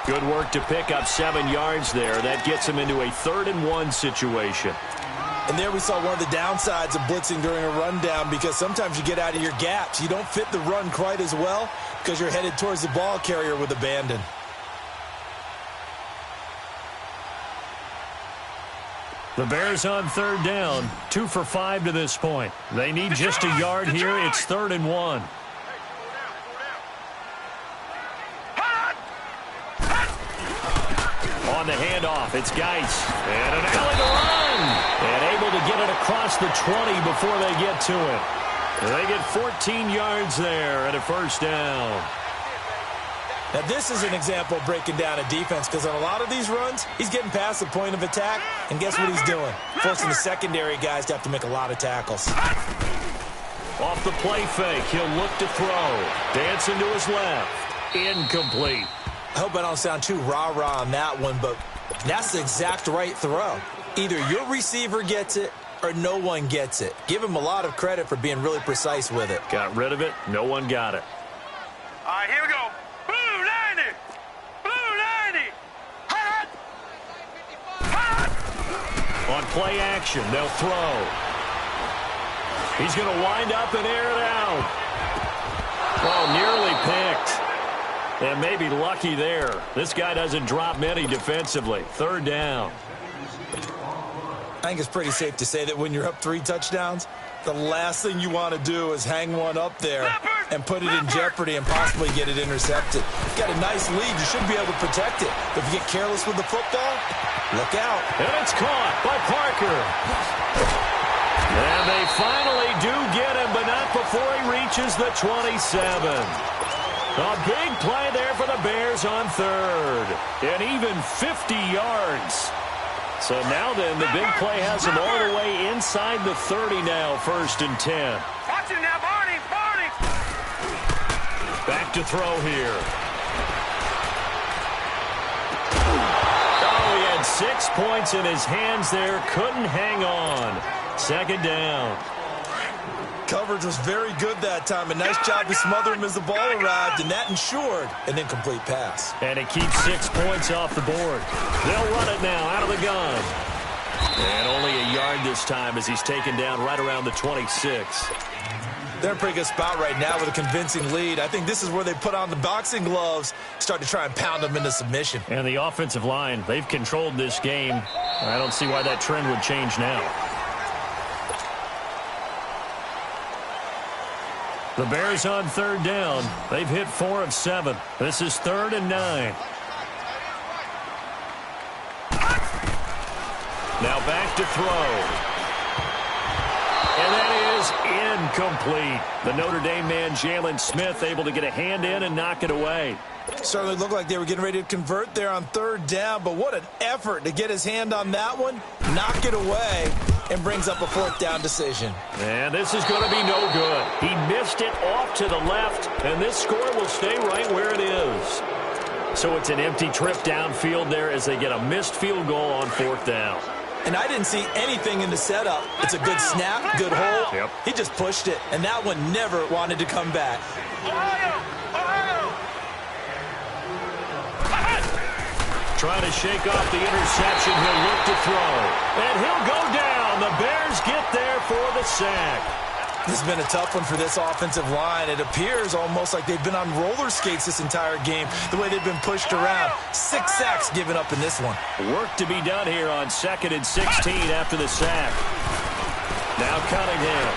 Good work to pick up 7 yards there. That gets him into a 3rd and 1 situation. And there we saw one of the downsides of blitzing during a rundown, because sometimes you get out of your gaps. You don't fit the run quite as well because you're headed towards the ball carrier with abandon. The Bears on 3rd down. 2 for 5 to this point. They need just a yard here. It's 3rd and 1. On the handoff, it's Geis. And an alley to run. And able to get it across the 20 before they get to it. They get 14 yards there and a 1st down. Now, this is an example of breaking down a defense, because on a lot of these runs, he's getting past the point of attack, and guess what he's doing? Forcing the secondary guys to have to make a lot of tackles. Off the play fake, he'll look to throw. Dancing to his left. Incomplete. I hope I don't sound too rah-rah on that one, but that's the exact right throw. Either your receiver gets it or no one gets it. Give him a lot of credit for being really precise with it. Got rid of it. No one got it. All right, here we go. Blue 90. Blue 90. Hot. Hot. On play action, they'll throw. He's going to wind up and air it out. Oh, nearly picked. And maybe lucky there. This guy doesn't drop many defensively. 3rd down. I think it's pretty safe to say that when you're up 3 touchdowns, the last thing you want to do is hang one up there and put it in jeopardy and possibly get it intercepted. You've got a nice lead. You should be able to protect it. But if you get careless with the football, look out. And it's caught by Parker. And they finally do get him, but not before he reaches the 27. A big play there for the Bears on 3rd. And even 50 yards. So now then, the big play has them all the way inside the 30 now, 1st and 10. Watch it now, Barney. Back to throw here. 6 points in his hands there. Couldn't hang on. Second down. Coverage was very good that time. A nice job to smother him as the ball arrived, and that ensured an incomplete pass. And it keeps 6 points off the board. They'll run it now out of the gun. And only a yard this time as he's taken down right around the 26. They're in a pretty good spot right now with a convincing lead. I think this is where they put on the boxing gloves, start to try and pound them into submission. And the offensive line, they've controlled this game. I don't see why that trend would change now. The Bears on third down. They've hit 4 of 7. This is 3rd and 9. Now back to throw. And that is incomplete. The Notre Dame man, Jalen Smith, able to get a hand in and knock it away. Certainly looked like they were getting ready to convert there on third down, but what an effort to get his hand on that one, knock it away, and brings up a 4th down decision. And this is going to be no good. He missed it off to the left, and this score will stay right where it is. So it's an empty trip downfield there as they get a missed field goal on 4th down. And I didn't see anything in the setup. It's a good snap, good hole. Yep. He just pushed it, and that one never wanted to come back. Trying to shake off the interception. He'll look to throw. And he'll go down. The Bears get there for the sack. This has been a tough one for this offensive line. It appears almost like they've been on roller skates this entire game, the way they've been pushed around. 6 sacks given up in this one. Work to be done here on 2nd and 16 after the sack. Now Cunningham.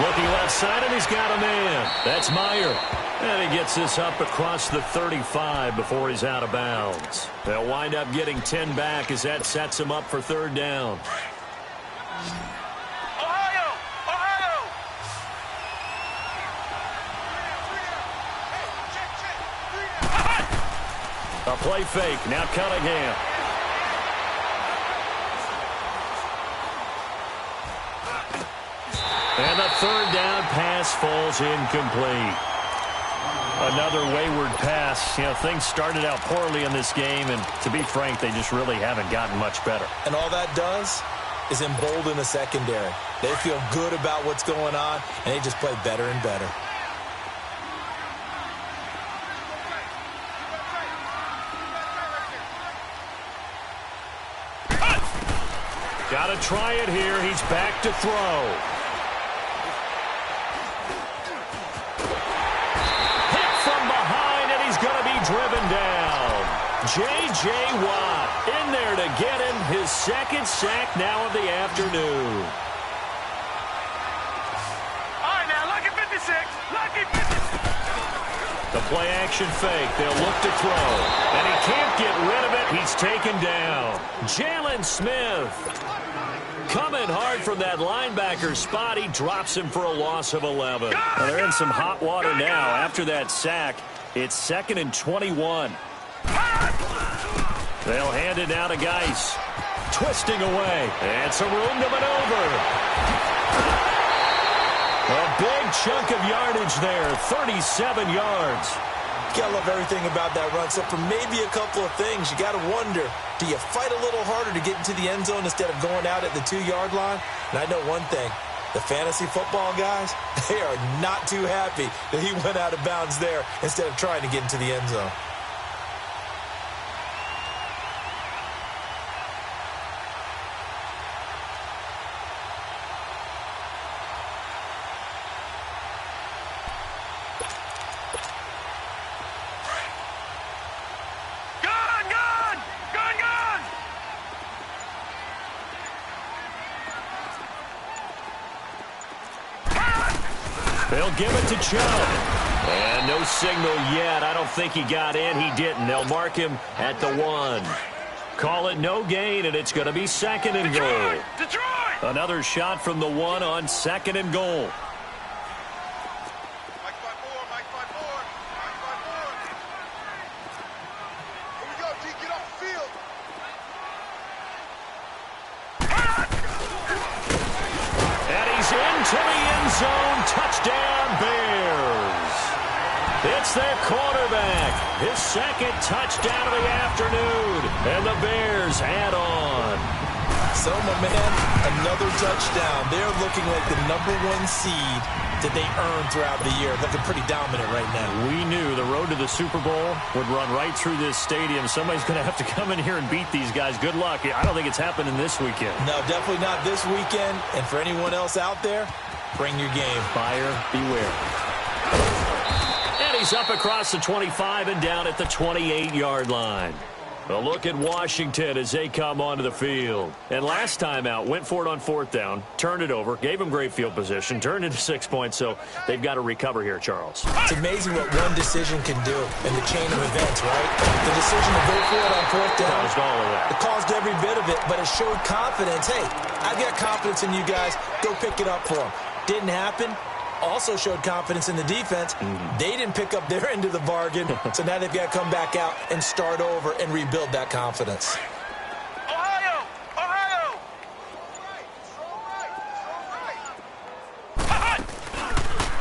Looking left side, and he's got a man. That's Meyer. And he gets this up across the 35 before he's out of bounds. They'll wind up getting 10 back as that sets him up for 3rd down. A play fake. Now Cunningham. And the 3rd down pass falls incomplete. Another wayward pass. You know, things started out poorly in this game, and to be frank, they just really haven't gotten much better. And all that does is embolden the secondary. They feel good about what's going on, and they just play better and better. Got to try it here. He's back to throw. Driven down. J.J. Watt in there to get him his 2nd sack now of the afternoon. All right, now, lucky 56. Lucky 56. The play action fake. They'll look to throw. And he can't get rid of it. He's taken down. Jalen Smith. Coming hard from that linebacker spot. He drops him for a loss of 11. Well, they're in some hot water now after that sack. It's 2nd and 21. They'll hand it down to Geis. Twisting away. And some room to maneuver. A big chunk of yardage there. 37 yards. You gotta love everything about that run, except for maybe a couple of things. You gotta wonder, do you fight a little harder to get into the end zone instead of going out at the 2-yard line? And I know one thing. The fantasy football guys, they are not too happy that he went out of bounds there instead of trying to get into the end zone. They'll give it to Chubb. And no signal yet. I don't think he got in. He didn't. They'll mark him at the 1. Call it no gain, and it's going to be 2nd and goal. Detroit! Another shot from the 1 on 2nd and goal. To the end zone, touchdown Bears. That's their quarterback. His second touchdown of the afternoon. And the Bears add on. So, my man, another touchdown. They're looking like the #1 seed that they earned throughout the year. Looking pretty dominant right now. We knew the road to the Super Bowl would run right through this stadium. Somebody's going to have to come in here and beat these guys. Good luck. I don't think it's happening this weekend. No, definitely not this weekend. And for anyone else out there, bring your game. Buyer beware. And he's up across the 25 and down at the 28-yard line. A look at Washington as they come onto the field. And last time out, went for it on 4th down, turned it over, gave them great field position, turned into 6 points, so they've got to recover here, Charles. It's amazing what one decision can do in the chain of events, right? The decision to go for it on 4th down. Caused all of that. It caused every bit of it, but it showed confidence. Hey, I've got confidence in you guys. Go pick it up for them. Didn't happen. Also showed confidence in the defense. They didn't pick up their end of the bargain, so now they've got to come back out and start over and rebuild that confidence. Ohio! Ohio!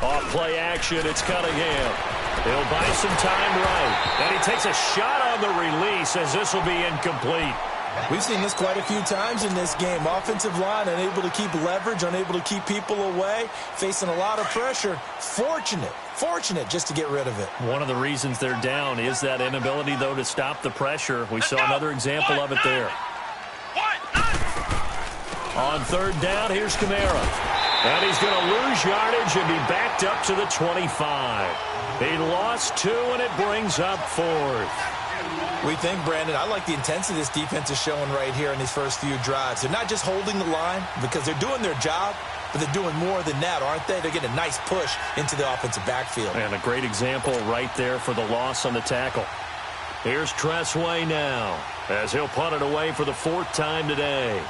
Off play action, it's Cunningham. He'll buy some time right. And he takes a shot on the release as this will be incomplete. We've seen this quite a few times in this game. Offensive line unable to keep leverage, unable to keep people away, facing a lot of pressure. Fortunate just to get rid of it. One of the reasons they're down is that inability, though, to stop the pressure. We saw another example of it there. On 3rd down, here's Kamara. And he's going to lose yardage and be backed up to the 25. He lost 2, and it brings up 4th. We think, Brandon, I like the intensity this defense is showing right here in these first few drives. They're not just holding the line because they're doing their job, but they're doing more than that, aren't they? They're getting a nice push into the offensive backfield. And a great example right there for the loss on the tackle. Here's Tressway now as he'll punt it away for the 4th time today.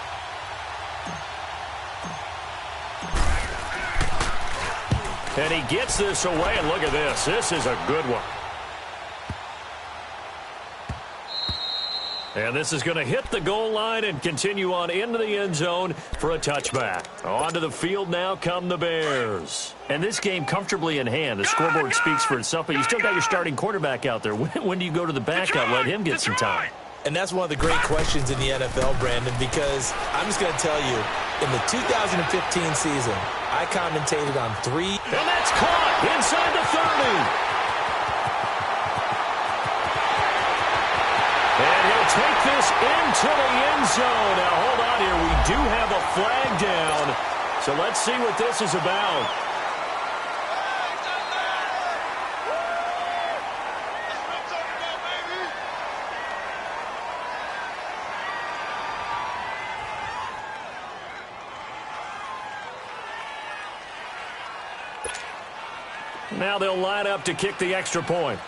And he gets this away, and look at this. This is a good one. And this is going to hit the goal line and continue on into the end zone for a touchback. Onto the field now come the Bears. And this game comfortably in hand. The scoreboard speaks for itself, but you still got your starting quarterback out there. When do you go to the backup? Let him get some time. And that's one of the great questions in the NFL, Brandon, because I'm just going to tell you, in the 2015 season, I commentated on 3. And that's caught inside the 30. And he'll take this into the end zone. Now, hold on here. We do have a flag down. So let's see what this is about. Now they'll line up to kick the extra point.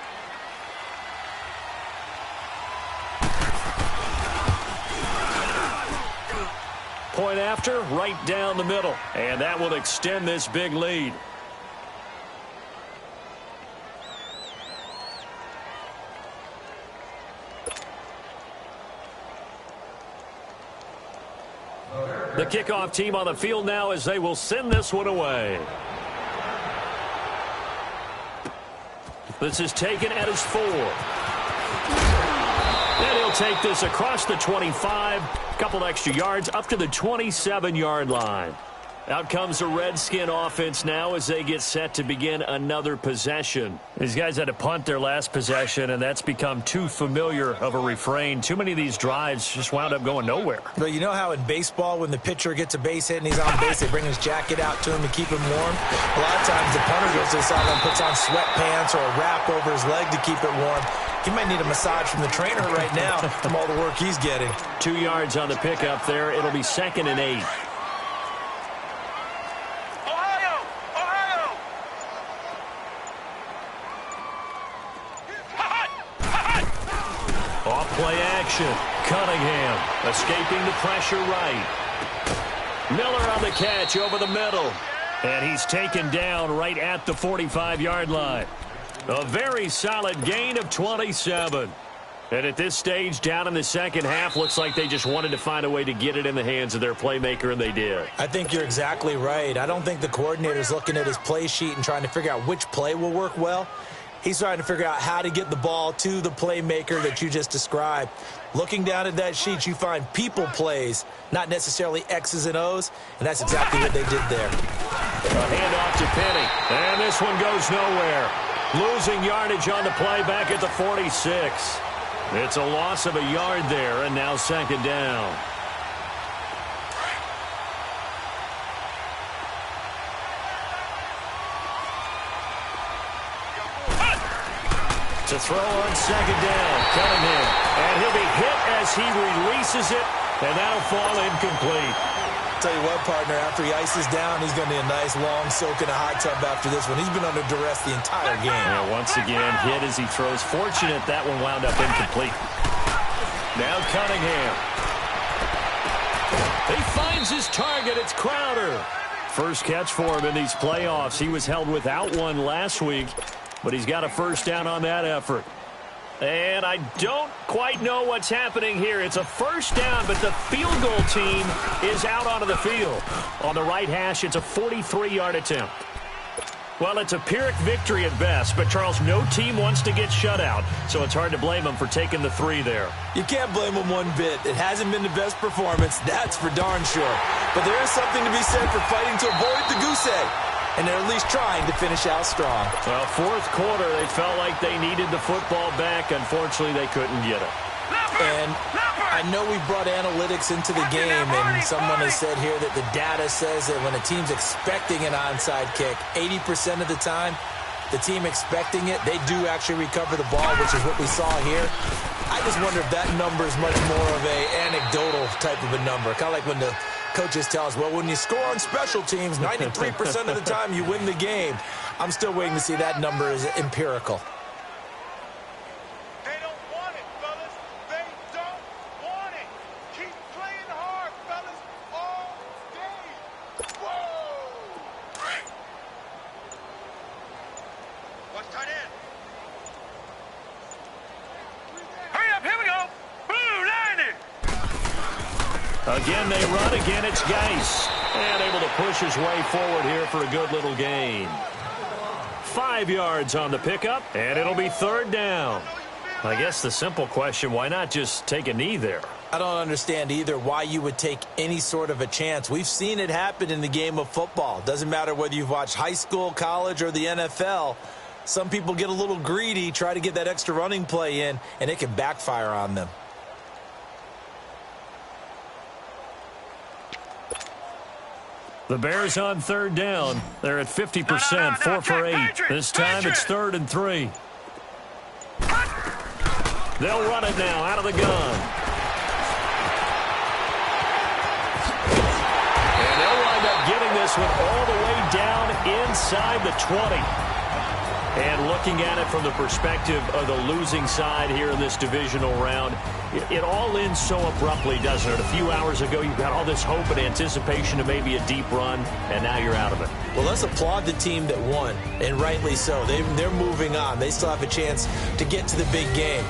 Point after, right down the middle. And that will extend this big lead. The kickoff team on the field now as they will send this one away. This is taken at his 4. And he'll take this across the 25. Couple extra yards up to the 27-yard line. Out comes the Redskin offense now as they get set to begin another possession. These guys had to punt their last possession, and that's become too familiar of a refrain. Too many of these drives just wound up going nowhere. But you know how in baseball, when the pitcher gets a base hit and he's on base, they bring his jacket out to him to keep him warm? A lot of times the punter goes to the sideline, puts on sweatpants or a wrap over his leg to keep it warm. He might need a massage from the trainer right now from all the work he's getting. 2 yards on the pickup there. It'll be 2nd and 8. Off-play action. Cunningham escaping the pressure right. Miller on the catch over the middle. And he's taken down right at the 45-yard line. A very solid gain of 27. And at this stage, down in the second half, looks like they just wanted to find a way to get it in the hands of their playmaker, and they did. I think you're exactly right. I don't think the coordinator's looking at his play sheet and trying to figure out which play will work well. He's trying to figure out how to get the ball to the playmaker that you just described. Looking down at that sheet, you find people plays, not necessarily X's and O's, and that's exactly what they did there. A handoff to Penny, and this one goes nowhere. Losing yardage on the play back at the 46. It's a loss of a yard there, and now second down. To throw on second down, Cunningham. And he'll be hit as he releases it, and that'll fall incomplete. Tell you what, partner, after he ices down, he's going to need a nice long soak in a hot tub after this one. He's been under duress the entire game. Yeah, once again, hit as he throws. Fortunate that one wound up incomplete. Now Cunningham. He finds his target. It's Crowder. First catch for him in these playoffs. He was held without one last week, but he's got a first down on that effort. And I don't quite know what's happening here. It's a first down, but the field goal team is out onto the field. On the right hash, it's a 43-yard attempt. Well, it's a Pyrrhic victory at best, but, Charles, no team wants to get shut out, so it's hard to blame them for taking the 3 there. You can't blame them one bit. It hasn't been the best performance, that's for darn sure. But there is something to be said for fighting to avoid the goose egg. And they're at least trying to finish out strong. Well, fourth quarter, they felt like they needed the football back. Unfortunately, they couldn't get it. And I know we brought analytics into the game, and someone has said here that the data says that when a team's expecting an onside kick, 80% of the time, the team expecting it, they do actually recover the ball, which is what we saw here. I just wonder if that number is much more of a anecdotal type of a number, kind of like when the coaches tell us, well, when you score on special teams, 93% of the time you win the game. I'm still waiting to see that number is empirical. They don't want it, fellas. They don't want it. Keep playing hard, fellas, all day. Whoa! Watch tight end. Hurry up, here we go. Blue line it. Again, they run. Again, it's Geis. And able to push his way forward here for a good little gain. 5 yards on the pickup, and it'll be third down. I guess the simple question, why not just take a knee there? I don't understand either why you would take any sort of a chance. We've seen it happen in the game of football. Doesn't matter whether you've watched high school, college, or the NFL. Some people get a little greedy, try to get that extra running play in, and it can backfire on them. The Bears on third down. They're at 50%, 4 for 8. This time it's 3rd and 3. They'll run it now out of the gun. And they'll wind up getting this one all the way down inside the 20. And looking at it from the perspective of the losing side here in this divisional round, it all ends so abruptly, doesn't it? A few hours ago, you got all this hope and anticipation of maybe a deep run, and now you're out of it. Well, let's applaud the team that won, and rightly so. They're moving on. They still have a chance to get to the big game.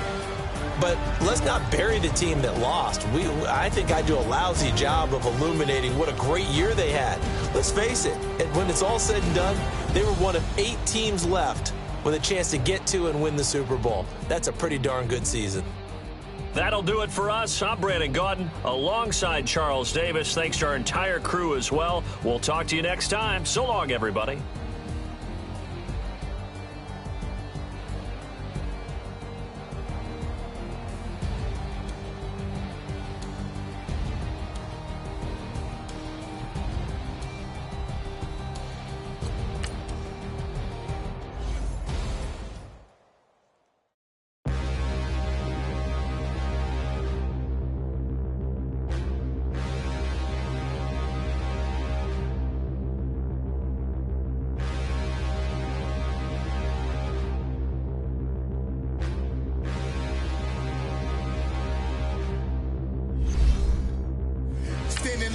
But let's not bury the team that lost. I think I do a lousy job of illuminating what a great year they had. Let's face it, when it's all said and done, they were one of 8 teams left with a chance to get to and win the Super Bowl. That's a pretty darn good season. That'll do it for us. I'm Brandon Gaudin alongside Charles Davis. Thanks to our entire crew as well. We'll talk to you next time. So long, everybody.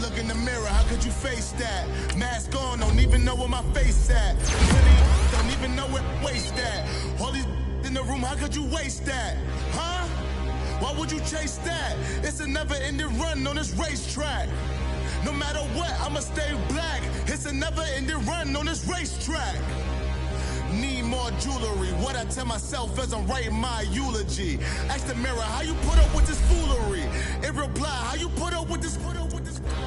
Look in the mirror, how could you face that? Mask on, don't even know where my face at. Really, don't even know where waist at. All these in the room, how could you waste that? Huh? Why would you chase that? It's a never-ending run on this racetrack. No matter what, I'ma stay black. It's a never-ending run on this racetrack. Need more jewelry. What I tell myself as I'm writing my eulogy. Ask the mirror, how you put up with this foolery? In reply, how you put up with this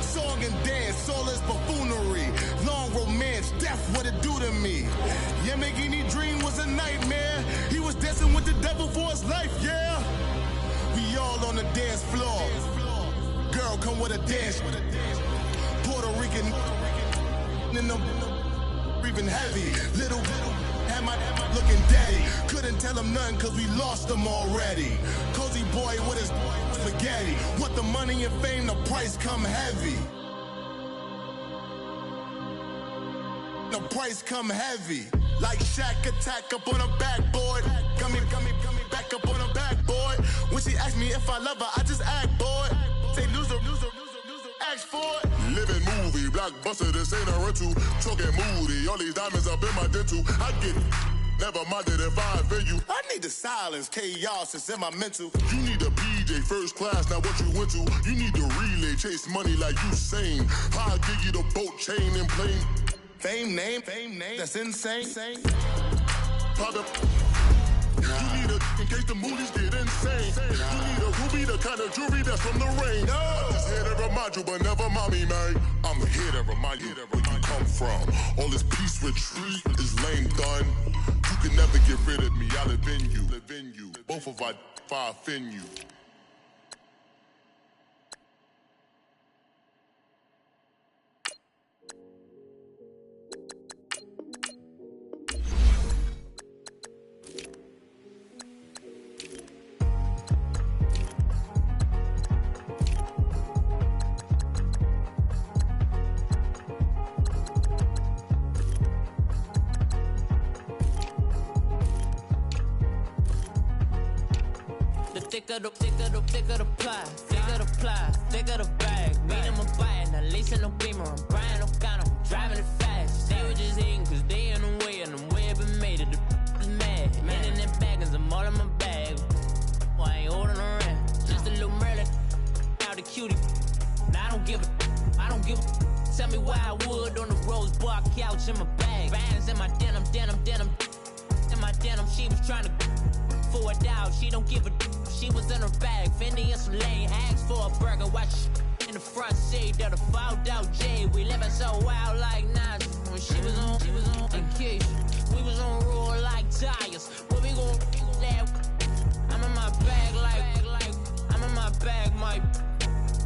song and dance, soulless buffoonery. Long romance, death, what it do to me? Yeah, Yamagini dream was a nightmare. He was dancing with the devil for his life, yeah. We all on the dance floor. Girl, come with a dance. Puerto Rican in the breathing heavy. Little had my looking daddy. Couldn't tell him nothing cause we lost him already. Cozy boy with his spaghetti. Want the money and fame, the price come heavy. The price come heavy. Like Shaq attack up on a backboard. Gummy, back up on a backboard. When she asked me if I love her, I just act bored. Say loser, ask for it. Living movie, blockbuster, this ain't a rental. Talking moody, all these diamonds up in my dental. I get it, never minded if I offend you. I need the silence, chaos, it's in my mental. You need a PJ, first class, not what you went to. You need the relay, chase money like you sane. I'll give you the boat, chain, and plane. Fame name, that's insane. Pop up. You need a, in case the movies get insane. You need a ruby, the kind of jewelry that's from the rain. I'm just here to remind you, but never mommy, man. I'm here to remind you where you come from. All this peace retreat is lame done. You can never get rid of me, I live in you. Both of our offend you. Thicker the pie, thicker the bag. Meet him a bite, now leasing no beamer. I'm Brian O'Connor, driving it fast. They were just eating cause they in the way, and the way I've been made it, the is mad. Man in that bag, cause I'm all in my bag. Well, I ain't holding around, just a little Merlin. Out the cutie, now I don't give a. Tell me why I would on the rose bar couch in my bag. Bands in my denim. In my denim, she was trying to for a doubt, she don't give a. She was in her bag, Fendi and some lane, asked for a burger, watch in the front seat of the fouled out J. We living so wild like Nas. When she was on vacation, we was on roll like tires. Where we gon' that? I'm in my bag like I'm in my bag, my.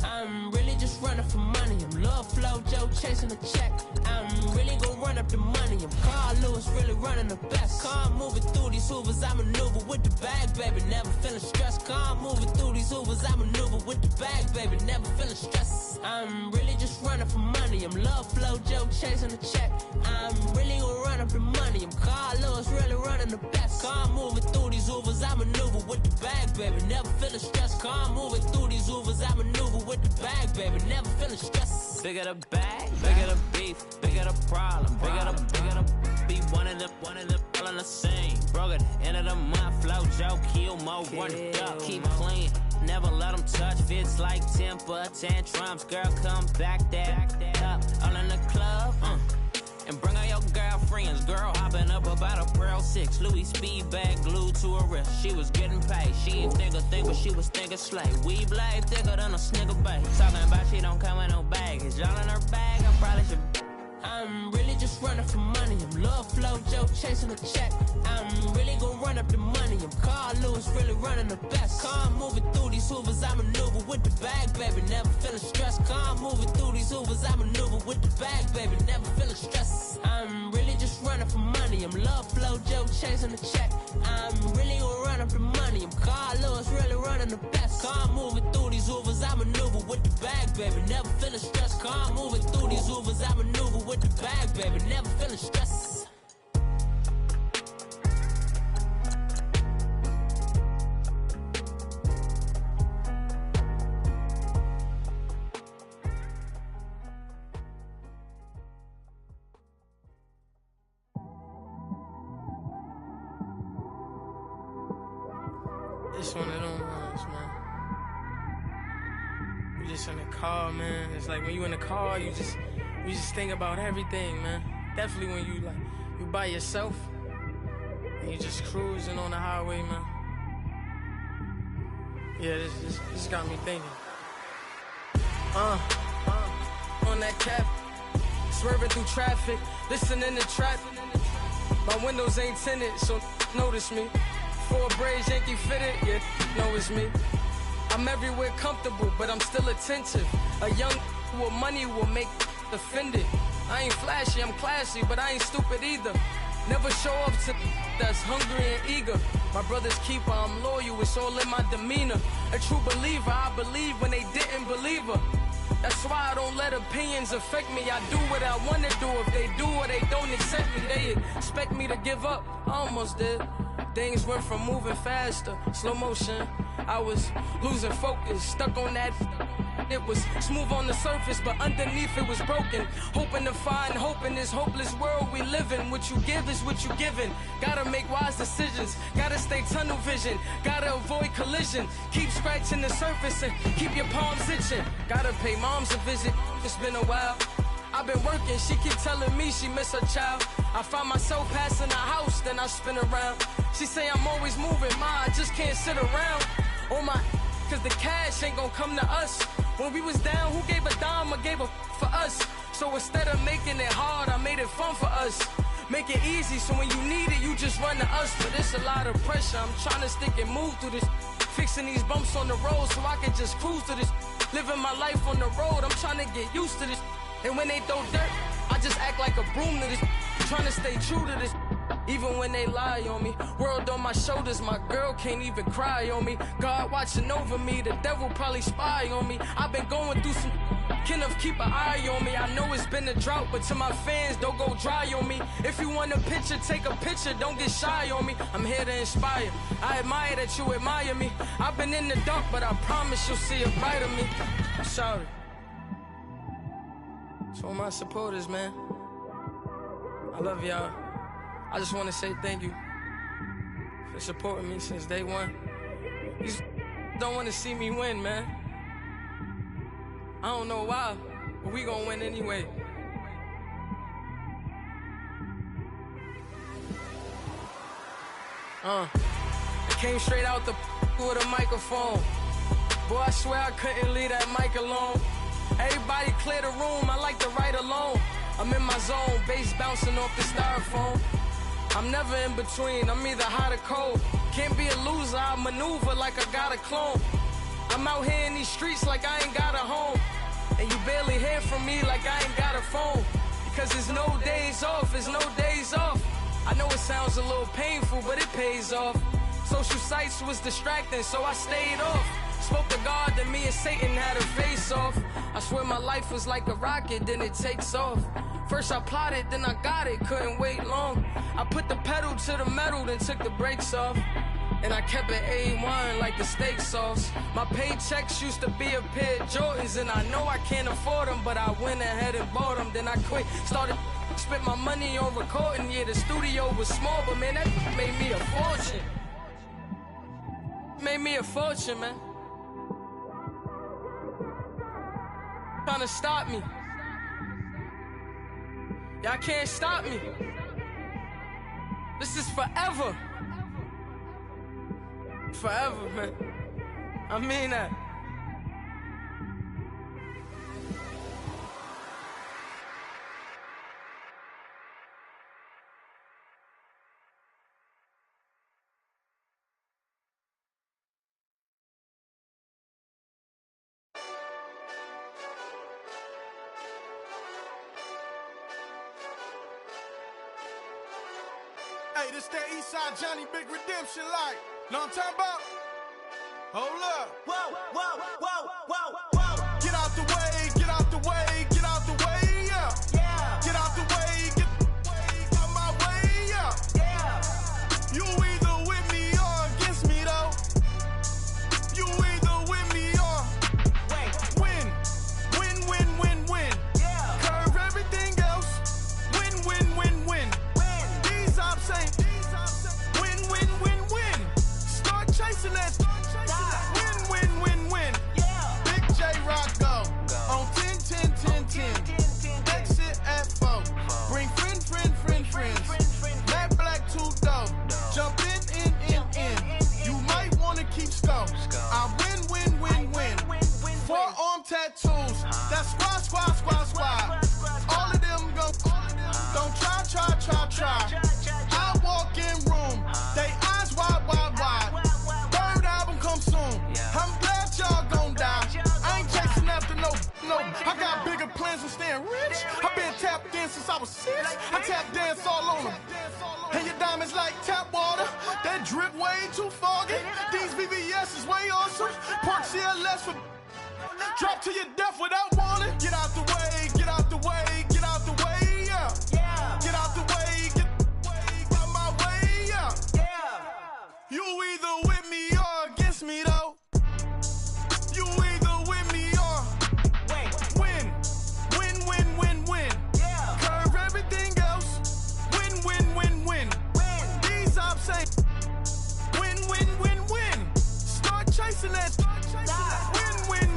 I'm really just running for money. I'm Love Flow Joe chasing a check. I'm really gon' run up the money. I'm Carl Lewis, really running the best. Car moving through these hoovers, I maneuver with the bag, baby. Never feeling stressed. Car moving through these hoovers, I maneuver with the bag, baby. Never feeling stressed. I'm really just running for money. I'm Love Flow Joe chasing a check. I'm really gon' run up the money. I'm Carl Lewis, really running the best. Car moving through these hoovers, I maneuver with the bag, baby. Never feeling stressed. Car moving through these hoovers, I maneuver with the bag, baby. Never feeling stressed. Bigger the bag, bigger the beef, bigger the problem, bigger the be one of them, all in the same. Broke at the end of the month, Flow Joe, kill more, run it up, keep clean. Never let them touch, fits like temper tantrums. Girl, come back that up, all in the club, and bring all your girlfriends. Girl hopping up about a Pearl 6 Louis speed bag glued to her wrist. She was getting paid. She ain't think but she was thinking slay. We blade thicker than a snigger bag. Talking about she don't come with no baggage. Y'all in her bag, I probably should. I'm really just running for money. I'm Love Flow Joe chasing a check. I'm really gon' run up the money. I'm Carl Lewis, really running the best. Car moving through these hoovers, I maneuver with the bag, baby. Never feeling stressed. Car moving through these hoovers, I maneuver with the bag, baby. Never feeling stressed. I'm really just running for money. I'm Love Flow Joe chasing a check. I'm really gon' run up the money. I'm Carl Lewis, really running the best. Car moving through these hoovers, I maneuver with the bag, baby. Never feeling stressed. Car moving through these hoovers, I maneuver with the bag, baby. Never feeling stressed. It's one of them ones, man. You just in the car, man. It's like when you in the car, you just think about everything, man. Definitely when you by yourself, And you just cruising on the highway, man. Yeah, this got me thinking. On that cap, swerving through traffic, listening to trap. My windows ain't tinted, so notice me. Four braids, Yankee fitted, yeah, know it's me. I'm everywhere comfortable, but I'm still attentive. A young with money will make offended. I ain't flashy, I'm classy, but I ain't stupid either. Never show up to that's hungry and eager. My brother's keeper, I'm loyal, it's all in my demeanor. A true believer, I believe when they didn't believe her. That's why I don't let opinions affect me. I do what I want to do. If they do or they don't accept me, they expect me to give up. I almost did. Things went from moving faster, slow motion. I was losing focus, stuck on that. It was smooth on the surface, but underneath it was broken. Hoping to find hope in this hopeless world we live in. What you give is what you given. Gotta make wise decisions. Gotta stay tunnel vision. Gotta avoid collision. Keep scratching the surface and keep your palms itching. Gotta pay moms a visit. It's been a while. I've been working, she keep telling me she miss her child. I find myself passing the house, then I spin around. She say I'm always moving, ma, I just can't sit around. Oh my, cause the cash ain't gonna come to us. When we was down, who gave a dime or gave a for us? So instead of making it hard, I made it fun for us. Make it easy, so when you need it, you just run to us. But it's a lot of pressure, I'm trying to stick and move through this. Fixing these bumps on the road so I can just cruise to this. Living my life on the road, I'm trying to get used to this. And when they throw dirt, I just act like a broom to this. Trying to stay true to this. Even when they lie on me. World on my shoulders, my girl can't even cry on me. God watching over me, the devil probably spy on me. I've been going through some, can of keep an eye on me. I know it's been a drought, but to my fans, don't go dry on me. If you want a picture, take a picture, don't get shy on me. I'm here to inspire, I admire that you admire me. I've been in the dark, but I promise you'll see a brighter me. I'm sorry. To all my supporters, man, I love y'all. I just want to say thank you for supporting me since day one. You don't want to see me win, man. I don't know why, but we gonna win anyway. I came straight out the with a microphone. Boy, I swear I couldn't leave that mic alone. Everybody clear the room, I like to write alone. I'm in my zone, bass bouncing off the styrofoam. I'm never in between, I'm either hot or cold. Can't be a loser, I maneuver like I got a clone. I'm out here in these streets like I ain't got a home. And you barely hear from me like I ain't got a phone. Because there's no days off, there's no days off. I know it sounds a little painful, but it pays off. Social sites was distracting, so I stayed off. Spoke to God, then me and Satan had a face off. I swear my life was like a rocket, then it takes off. First I plotted, then I got it, couldn't wait long. I put the pedal to the metal, then took the brakes off. And I kept it A1 like the steak sauce. My paychecks used to be a pair of Jordans, and I know I can't afford them, but I went ahead and bought them. Then I quit, started spent my money on recording. Yeah, the studio was small, but man, that made me a fortune. Made me a fortune, man. Trying to stop me. Y'all can't stop me. This is forever. Forever, man. I mean that. Hey, this that Eastside Johnny Big Redemption like. Know what I'm talking about? Hold up. Whoa, whoa, whoa, whoa, whoa. Get out the way, get out the way, get out the way, yeah. Yeah. Get out the way, get out my way, yeah. Yeah. You either with me or against me, though. You either with me or win. Win, win, win, win. Yeah. Curve everything else. Win, win, win, win. These ops ain't. Win, win, win, win. Start chasing that. Win, win, win, win. Yeah. Big J That's squad. All of them go. Don't try. I walk in room, they eyes wide. Third album come soon. I'm glad y'all gon' die. I ain't chasing after no. I got bigger plans than staying rich. I been tapped in since I was 6. I tap dance all on them. And your diamonds like tap water. That drip way too foggy. These BBS is way awesome. Park CLS for drop to your death without warning. Get out the way, yeah. Get out the way, get out my way, yeah. You either with me or against me though. You either with me or win. Curve everything else. Win. These ops say win. Start chasing that. Win.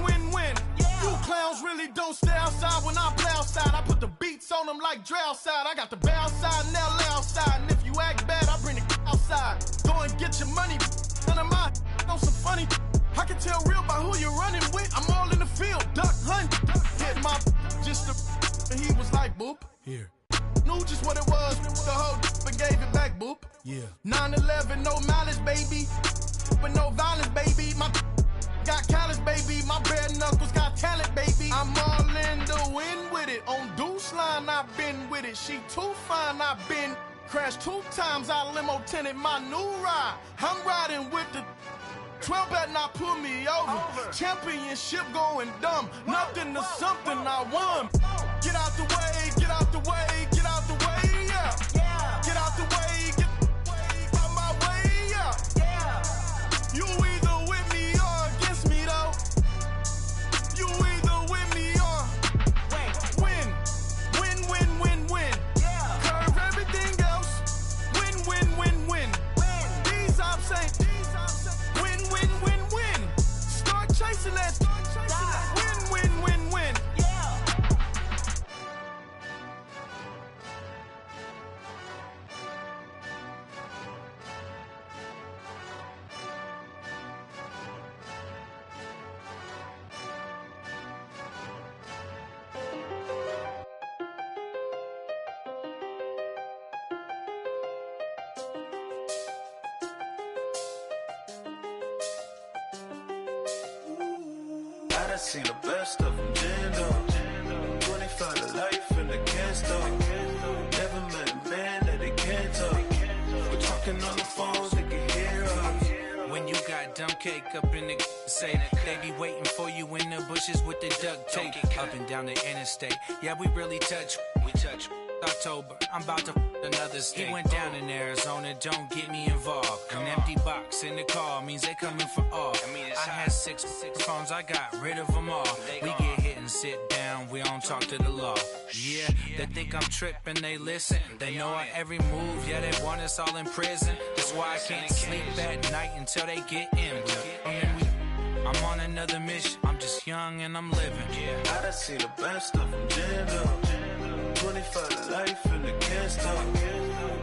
You clowns really don't stay outside when I play outside. I put the beats on them like drow side. I got the bow side and they'll lay outside. And if you act bad, I bring the outside. Go and get your money. None of my know some funny. I can tell real by who you're running with. I'm all in the field, duck hunt. Hit my just the and he was like boop. Here. Knew just what it was. The whole and gave it back, boop. Yeah. 9/11, no malice, baby. But no violence, baby. My got callous, baby. My bare knuckles got talent, baby. I'm all in the wind with it. On Deuce line, I've been with it. She too fine, I've been crashed 2 times. I limo tinted my new ride. I'm riding with the 12 better not pull me over. Championship going dumb. Nothing to something I won. Get out the way, yeah. Get out the way, get out my way, yeah. You either with me or against me though. You either with me or win. Curve everything else. Win. These ops ain't win. Start chasing that. Win. I seen the best of them, Jando. 25 to life in the can't stop. Never met a man that they can't talk. We're talking on the phones, they can hear us. When you got dumb cake up in the say, they be waiting for you in the bushes with the duct tape. Up and down the interstate, yeah, we really touch. October, I'm about to another state. He went down in Arizona, don't get me involved. An empty box in the car means they coming for all. I had 6 phones, I got rid of them all. We get hit and sit down, we don't talk to the law. Yeah, they think I'm tripping, they listen. They know our every move, yeah, they want us all in prison. That's why I can't sleep at night until they get in. I'm on another mission, I'm just young and I'm living. I done seen the best of them, Jando. 25 to life in the can't stop.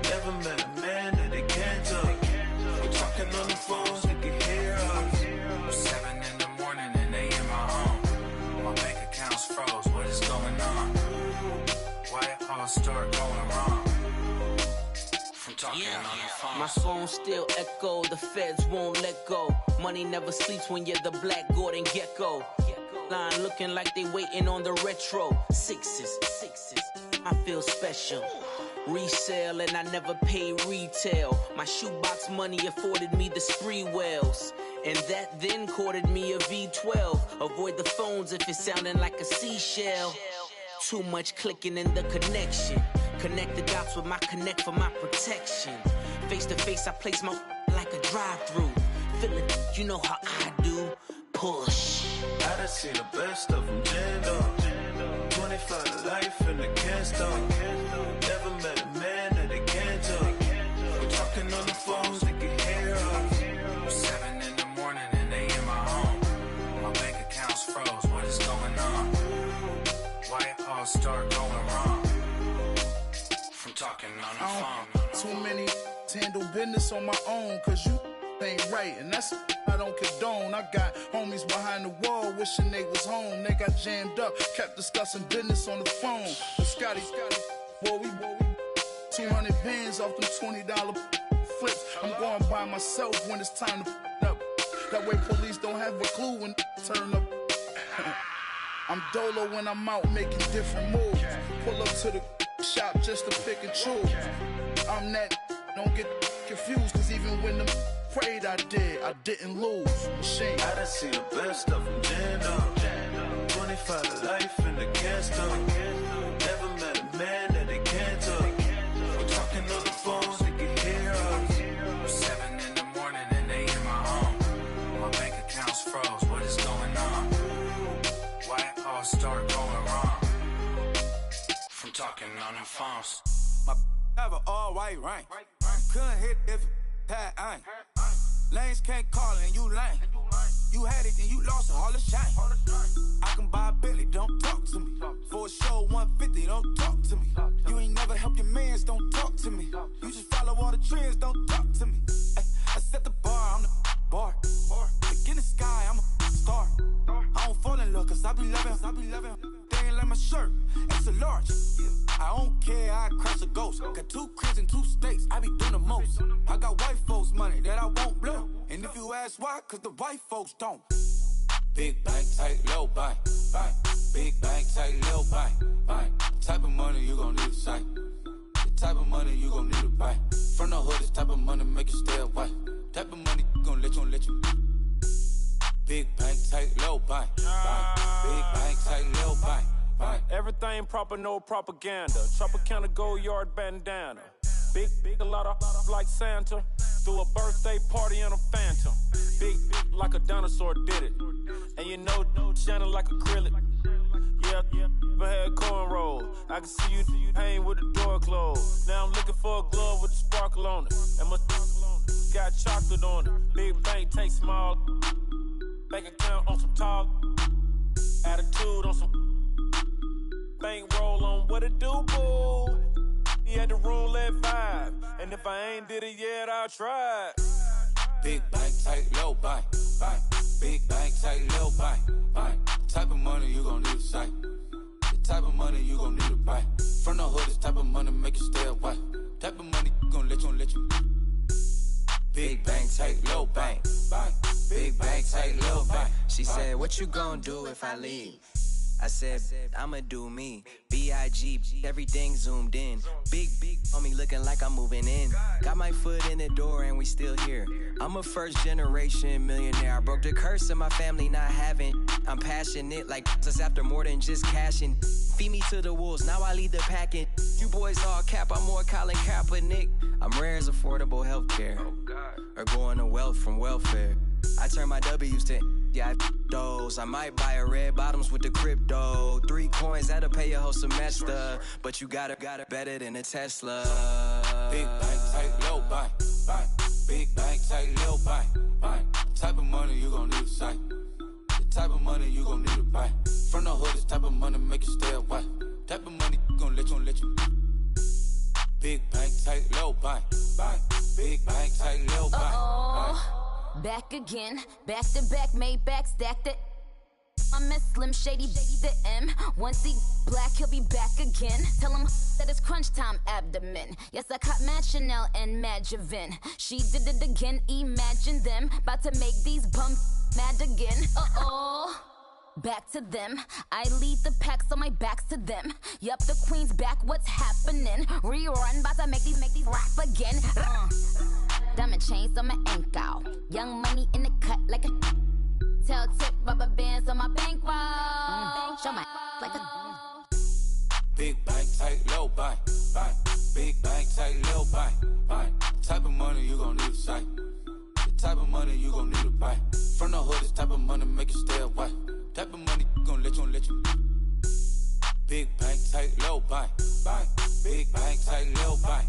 Never met a man that they can't talk. We're talking on the phones, they can hear us. 7 in the morning and they in my home. My bank account's froze, what is going on? Why it all start going wrong? From talking on the phone. My phone still echo, the feds won't let go. Money never sleeps when you're the black Gordon Gecko. Line looking like they waiting on the retro. Sixes, I feel special. Resale and I never pay retail. My shoebox money afforded me the spree wells. And that then courted me a V12. Avoid the phones if it's sounding like a seashell. Too much clicking in the connection. Connect the dots with my connect for my protection. Face to face I place my like a drive-through. Feel it, you know how I do. Push. I done seen the best of them, Jando. 25 to life in the can't stop. Never met a man that they can't talk. We're talking on the phones, they can hear us. 7 in the morning and they in my home. My bank account's froze, what is going on? Why it all start going wrong? From talking on the phone. Too many to handle business on my own, cause you ain't right, and that's I don't condone. I got homies behind the wall wishing they was home. They got jammed up, kept discussing business on the phone. But Scotty, boy, we 200 bands off them $20 flips. I'm going by myself when it's time to up. That way police don't have a clue when turn up. I'm dolo when I'm out making different moves. Pull up to the shop just to pick and choose. I'm that, don't get confused, cause even when them prayed I didn't lose. Machine. I done seen the best of them jammed up. 25 to life in the cancer. Never met a man that they can't talk. We're talking on the phones, they can hear us. 7 in the morning and they in my home. My bank account's froze, what is going on? Why it all start going wrong? From talking on the phones. My have an all white rank. Couldn't hit if it had ain't. Lanes can't call and you lame. You had it and you lost all the shine. I can buy a Billy, don't talk to me. For a show 150, don't talk to me. You ain't never helped your mans, don't talk to me. You just follow all the trends, don't talk to me. I set the bar, I'm the bar. Look in the sky, I'm a star. I don't fall in love cause I be loving. They ain't like my shirt, it's a large. I don't care, I crush a ghost. Got 2 cribs and 2 states, I be doing the most. I got white folks money that I won't blow. And if you ask why, cause the white folks don't. Big bank, tight, low buy. Big bank, tight, low buy. Type of money you gon' need to sight. The type of money you gon' need to buy. From the hood, this type of money make you stay away. Type of money gon' let you. Big bank, tight, low buy. Big bank, tight, low buy. Everything proper, no propaganda. Tropicana gold yard bandana. Big, a lot of like Santa. Threw a birthday party in a phantom. Big like a dinosaur did it. And you know, shining like acrylic. Yeah, but had cornrow. I can see you hang with the door closed. Now I'm looking for a glove with a sparkle on it. And my got chocolate on it. Big bank, take small. Bank account on some talk. Attitude on some. Bankroll on what it do, boo. He had the roulette vibe. And if I ain't did it yet, I'll try. Big bank, tight, low buy. Big bank, tight, low buy. Type of money you gon' need to sight. The type of money you gon' need to buy. From the hood, this type of money make you stay away. Type of money gon' let you. Big bank, tight, low buy. Big bank, tight, low buy. She said, what you gon' do if I leave? I said, I'ma do me. B.I.G. Everything zoomed in. Big on me looking like I'm moving in. Got my foot in the door and we still here. I'm a first generation millionaire. I broke the curse of my family not having. I'm passionate like us after more than just cashing. Feed me to the wolves, now I lead the packing. You boys all cap, I'm more Colin Kaepernick. I'm rare as affordable healthcare. Or going to wealth from welfare. I turn my W's to those. I might buy a red bottoms with the crypto. 3 coins, that'll pay your whole semester. But you got it better than a Tesla. Big bank, tight, low buy. Big bank, tight, low buy. Type of money you gon' need to sight. The type of money you gon' need to buy. From the hood, this type of money make you stay away. Type of money gon' let you. Big bank, tight, low buy. Big bank, tight, low buy. Back again, back to back, made back, stacked it. I'm a Slim Shady, the M. Once he black, he'll be back again. Tell him that it's crunch time abdomen. Yes, I caught Mad Chanel and Mad Javin. She did it again, imagine them. About to make these bums mad again. Back to them. I lead the pack, so my back's to them. Yup, the queen's back, what's happening? Rerun, about to make these rap again. Diamond chains on my ankle. Young money in the cut like a tail tip, rubber bands on my bankroll. Show my like a Big bank, tight, low buy. Big bank, tight, low buy. Type of money you gon' need to sight. The type of money you gon' need to buy. From the hood, this type of money make you stay away. Type of money gon' let you. Big bank, tight, low buy. Big bank, tight, low buy.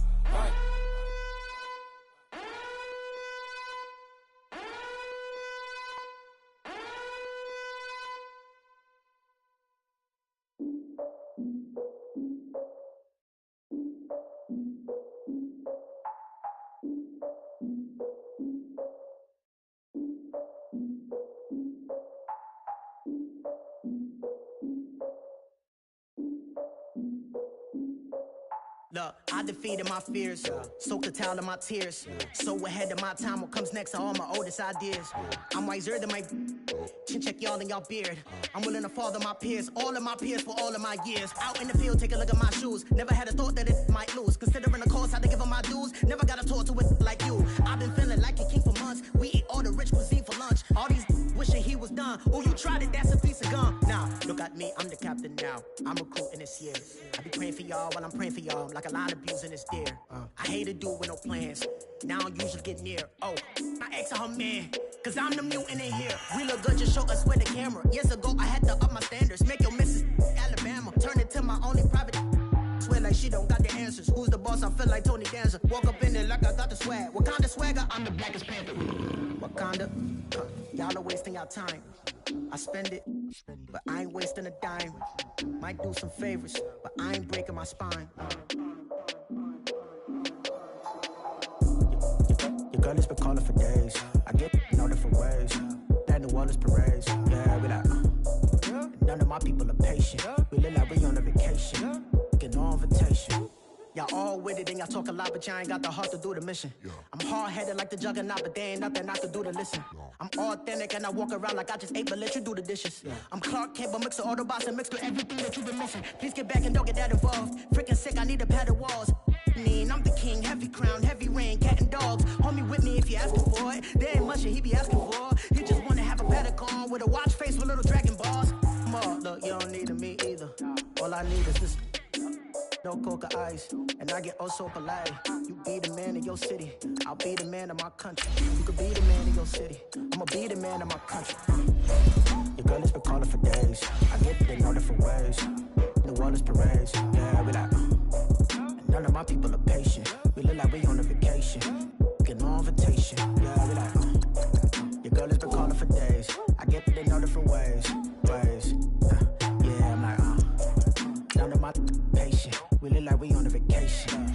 Look, I defeated my fears, soaked the towel of my tears. So ahead of my time, what comes next are all my oldest ideas. I'm wiser than my chin check y'all in y'all beard. I'm willing to father my peers, all of my peers for all of my years. Out in the field, take a look at my shoes. Never had a thought that it might lose. Considering the cost, I had to give them my dues. Never got a talk to it like you. I've been feeling like a king for months. We eat all the rich cuisine for lunch. All these wishing he was done. Oh, you tried it, that's a piece of gum. Now, look at me, I'm the captain now. I'm recruiting this year. I be praying for y'all while I'm praying for y'all. Like a line of abusing this deer. I hate to do with no plans. Now I usually get near. Oh, my ex are her man. Cause I'm the mutant in here. We look good, just show us where the camera. Years ago, I had to up my standards. Make your missus Alabama. Turn it to my only private. Swear like she don't got the answers. Who's the boss? I feel like Tony Danza. Walk up in there like I got the swag. What kind of swagger? I'm the blackest panther. Wakanda. Y'all are wasting our time. I spend it, but I ain't wasting a dime. Might do some favors, but I ain't breaking my spine. Your girl has been calling for days. I get in all different ways. That New Orleans parades. Yeah, we like, none of my people are patient. We live like we on a vacation. Get no invitation. Y'all all with it and y'all talk a lot, but y'all ain't got the heart to do the mission. I'm hard-headed like the juggernaut, but there ain't nothing I can do to listen. I'm authentic and I walk around like I just ate, but let you do the dishes. I'm Clark Kent, but mix of Autobots and mixed with everything that you've been missing. Please get back and don't get that involved. Freaking sick, I need a pad of walls. I'm the king, heavy crown, heavy rain, cat and dogs. Homie with me if you asking for it. There ain't much that he be asking for. He just wanna have a paddock on with a watch face with little dragon balls. Look, you don't need me either. All I need is this. No coca ice, and I get oh so polite. You be the man of your city, I'll be the man of my country. You could be the man of your city, I'ma be the man of my country. Your girl has been calling for days. I get it in all different ways. New Orleans parades, yeah, we like. None of my people are patient. We look like we on a vacation. Get no invitation, yeah, we like. Your girl has been calling for days. I get it in all different ways. Yeah, I'm like, none of my patient. We look like we on a vacation.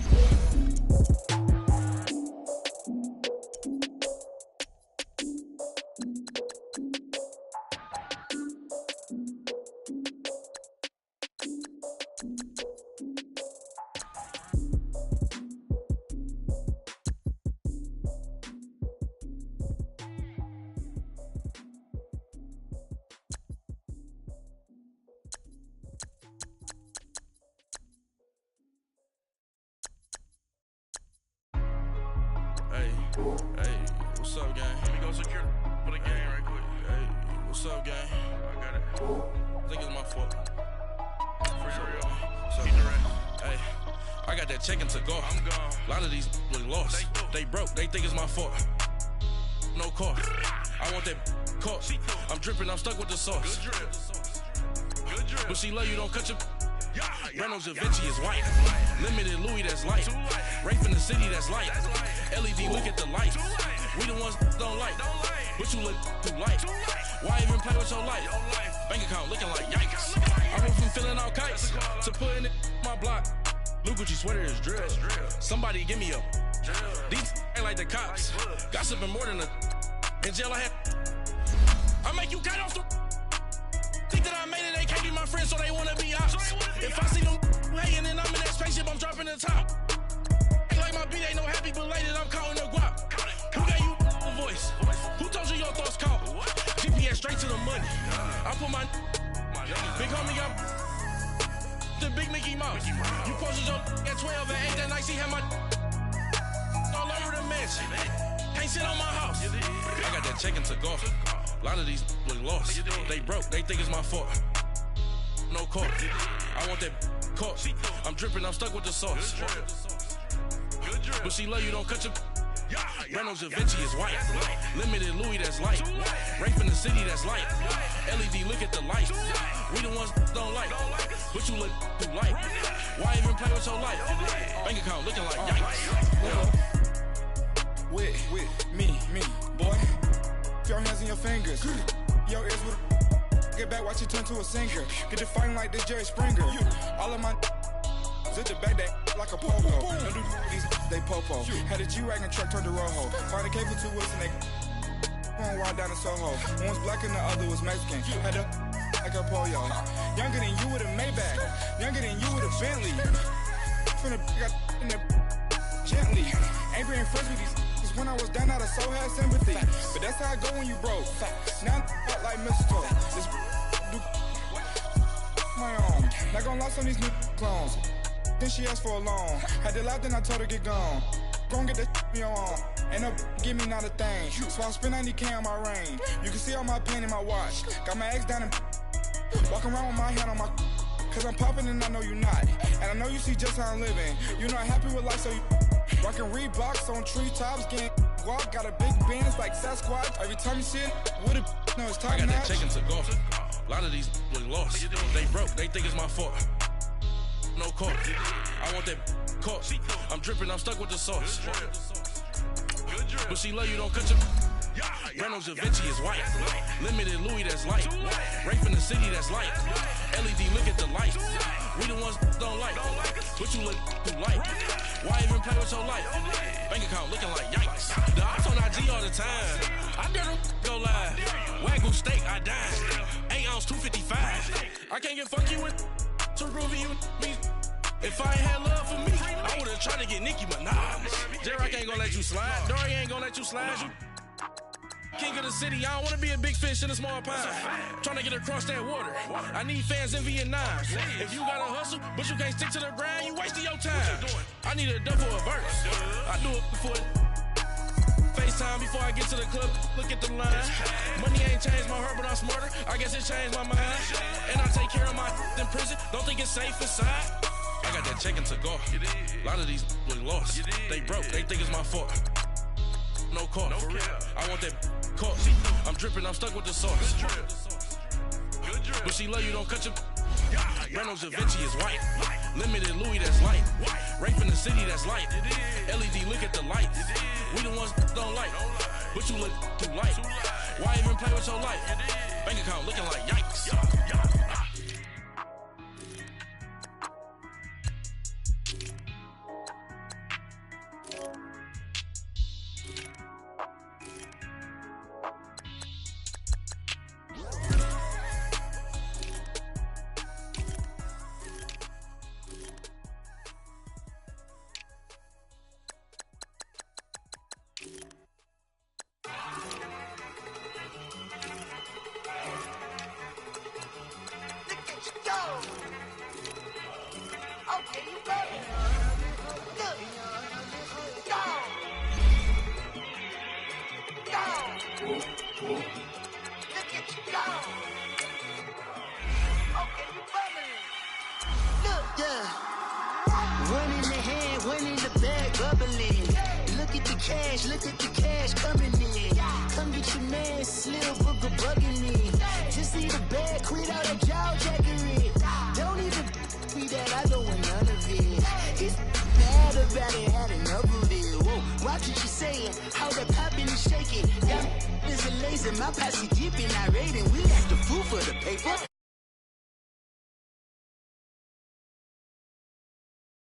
Hey, what's up, gang? Let me go secure for the game right quick. Hey, what's up, gang? I got it. I think it's my fault. For real. So, hey, I got that check-in to go. I'm gone. A lot of these look lost. They broke. They think it's my fault. No car. I want that caught. I'm dripping. I'm stuck with the sauce. Good drip. But she love you. Don't cut your. Reynolds Da Vinci is white. Limited Louis, that's light. Rape in the city, that's light. LED, look at the light. We the ones don't like. But you look too light. Why even play with your life? Bank account looking like yikes. I went from filling out kites to putting it my block. Blue Gucci sweater is drill. Somebody give me a. These ain't like the cops. Gossiping more than a. In jail I had. I make you cut off the. Think that I made it, they can't be my friends, so they wanna be ops. If I see them hating and I'm in that spaceship, I'm dropping the top. Ain't like my beat, ain't no happy belated, I'm counting the guap. Who gave you a voice? Who told you your thoughts count? GPS straight to the money. I put my big homie up the big Mickey Mouse. You posted your at 12 and 8 that night, she had my all over the mansion. Can't sit on my house. I got that check-in to go. A lot of these look lost. They broke, they think it's my fault. No car. I want that caught. I'm dripping, I'm stuck with the sauce. But she love you, don't cut your. Reynolds Da Vinci is white. Limited Louis, that's light. Rape in the city, that's light. LED, look at the light. We the ones don't like. But you look too light. Why even play with your life? Bank account looking like yikes. With me, boy. Your hands and your fingers. Your ears with get back, watch you turn to a singer. Get to fighting like this Jerry Springer. All of my zip the back that like a popo. Don't do these they popo. Had a G-Wagon truck turned to Rojo. Find a cable 2 wheels and they one wild down in Soho. One was black and the other was Mexican. Had a like a pollo. Younger than you with a Maybach. Younger than you with a Bentley. finna got in there gently. Ain't been friends with these. When I was down, I so had sympathy. But that's how I go when you broke. Now I'm like mistletoe. This do my own. Not gonna lie on these new clones. Then she asked for a loan. Had to laugh, then I told her get gone. Gon' get that me on. Ain't no give me not a thing. So I spend 90K on my ring. You can see all my pain in my watch. Got my ex down and walking around with my hand on my. Cause I'm popping and I know you not. And I know you see just how I'm living. You not happy with life, so you rockin' Reeboks on treetops, getting guap. Got a big band, it's like Sasquatch. Every time you see it, with it, no, it's top I got notch. that chicken to go. A lot of these really lost. They broke, they think it's my fault. No court. I want that court. I'm dripping, I'm stuck with the sauce. But she love you, don't cut your. Reynolds Da Vinci is white. Limited Louis, that's light. Rape in the city, that's light. LED, look at the light. We the ones don't like. But you look too light. Why even play with your life? Bank account looking like yikes. The ops on IG all the time. I dare them go live. Wagyu steak, I dine. 8 ounce, 255. I can't get fuck you with too groovy you me. If I ain't had love for me, I would've tried to get Nicki Minaj. J-Rock ain't gonna let you slide. Dory ain't gonna let you slide. You king of the city, I don't wanna be a big fish in a small pond. Trying to get across that water. I need fans in Vietnam. If you gotta hustle, but you can't stick to the grind, you wasting your time. I need a double a verse. I do it before FaceTime before I get to the club. Look at the line. Money ain't changed my heart, but I'm smarter. I guess it changed my mind. And I take care of my in prison. Don't think it's safe inside. I got that chicken to go. A lot of these really lost. They broke, they think it's my fault. No court, for real. I want that court. I'm dripping, I'm stuck with the sauce. But she love you, don't cut your. Reynolds Da Vinci is white. Limited Louis, that's light. Rape in the city, that's light. LED, look at the lights. We the ones don't like. But you look too light. Why even play with your life? Bank account looking like yikes. Look at the cash coming in. Come get your man, Slim Booker bugging me. Just see the bag, quit all that jaw jackery. Don't even be that, I don't want none of it. It's bad about it, had enough of it. Whoa, watch what you saying, how that popping and shaking. That is a laser, my posse dipping, I raiding. We act the fool for the paper.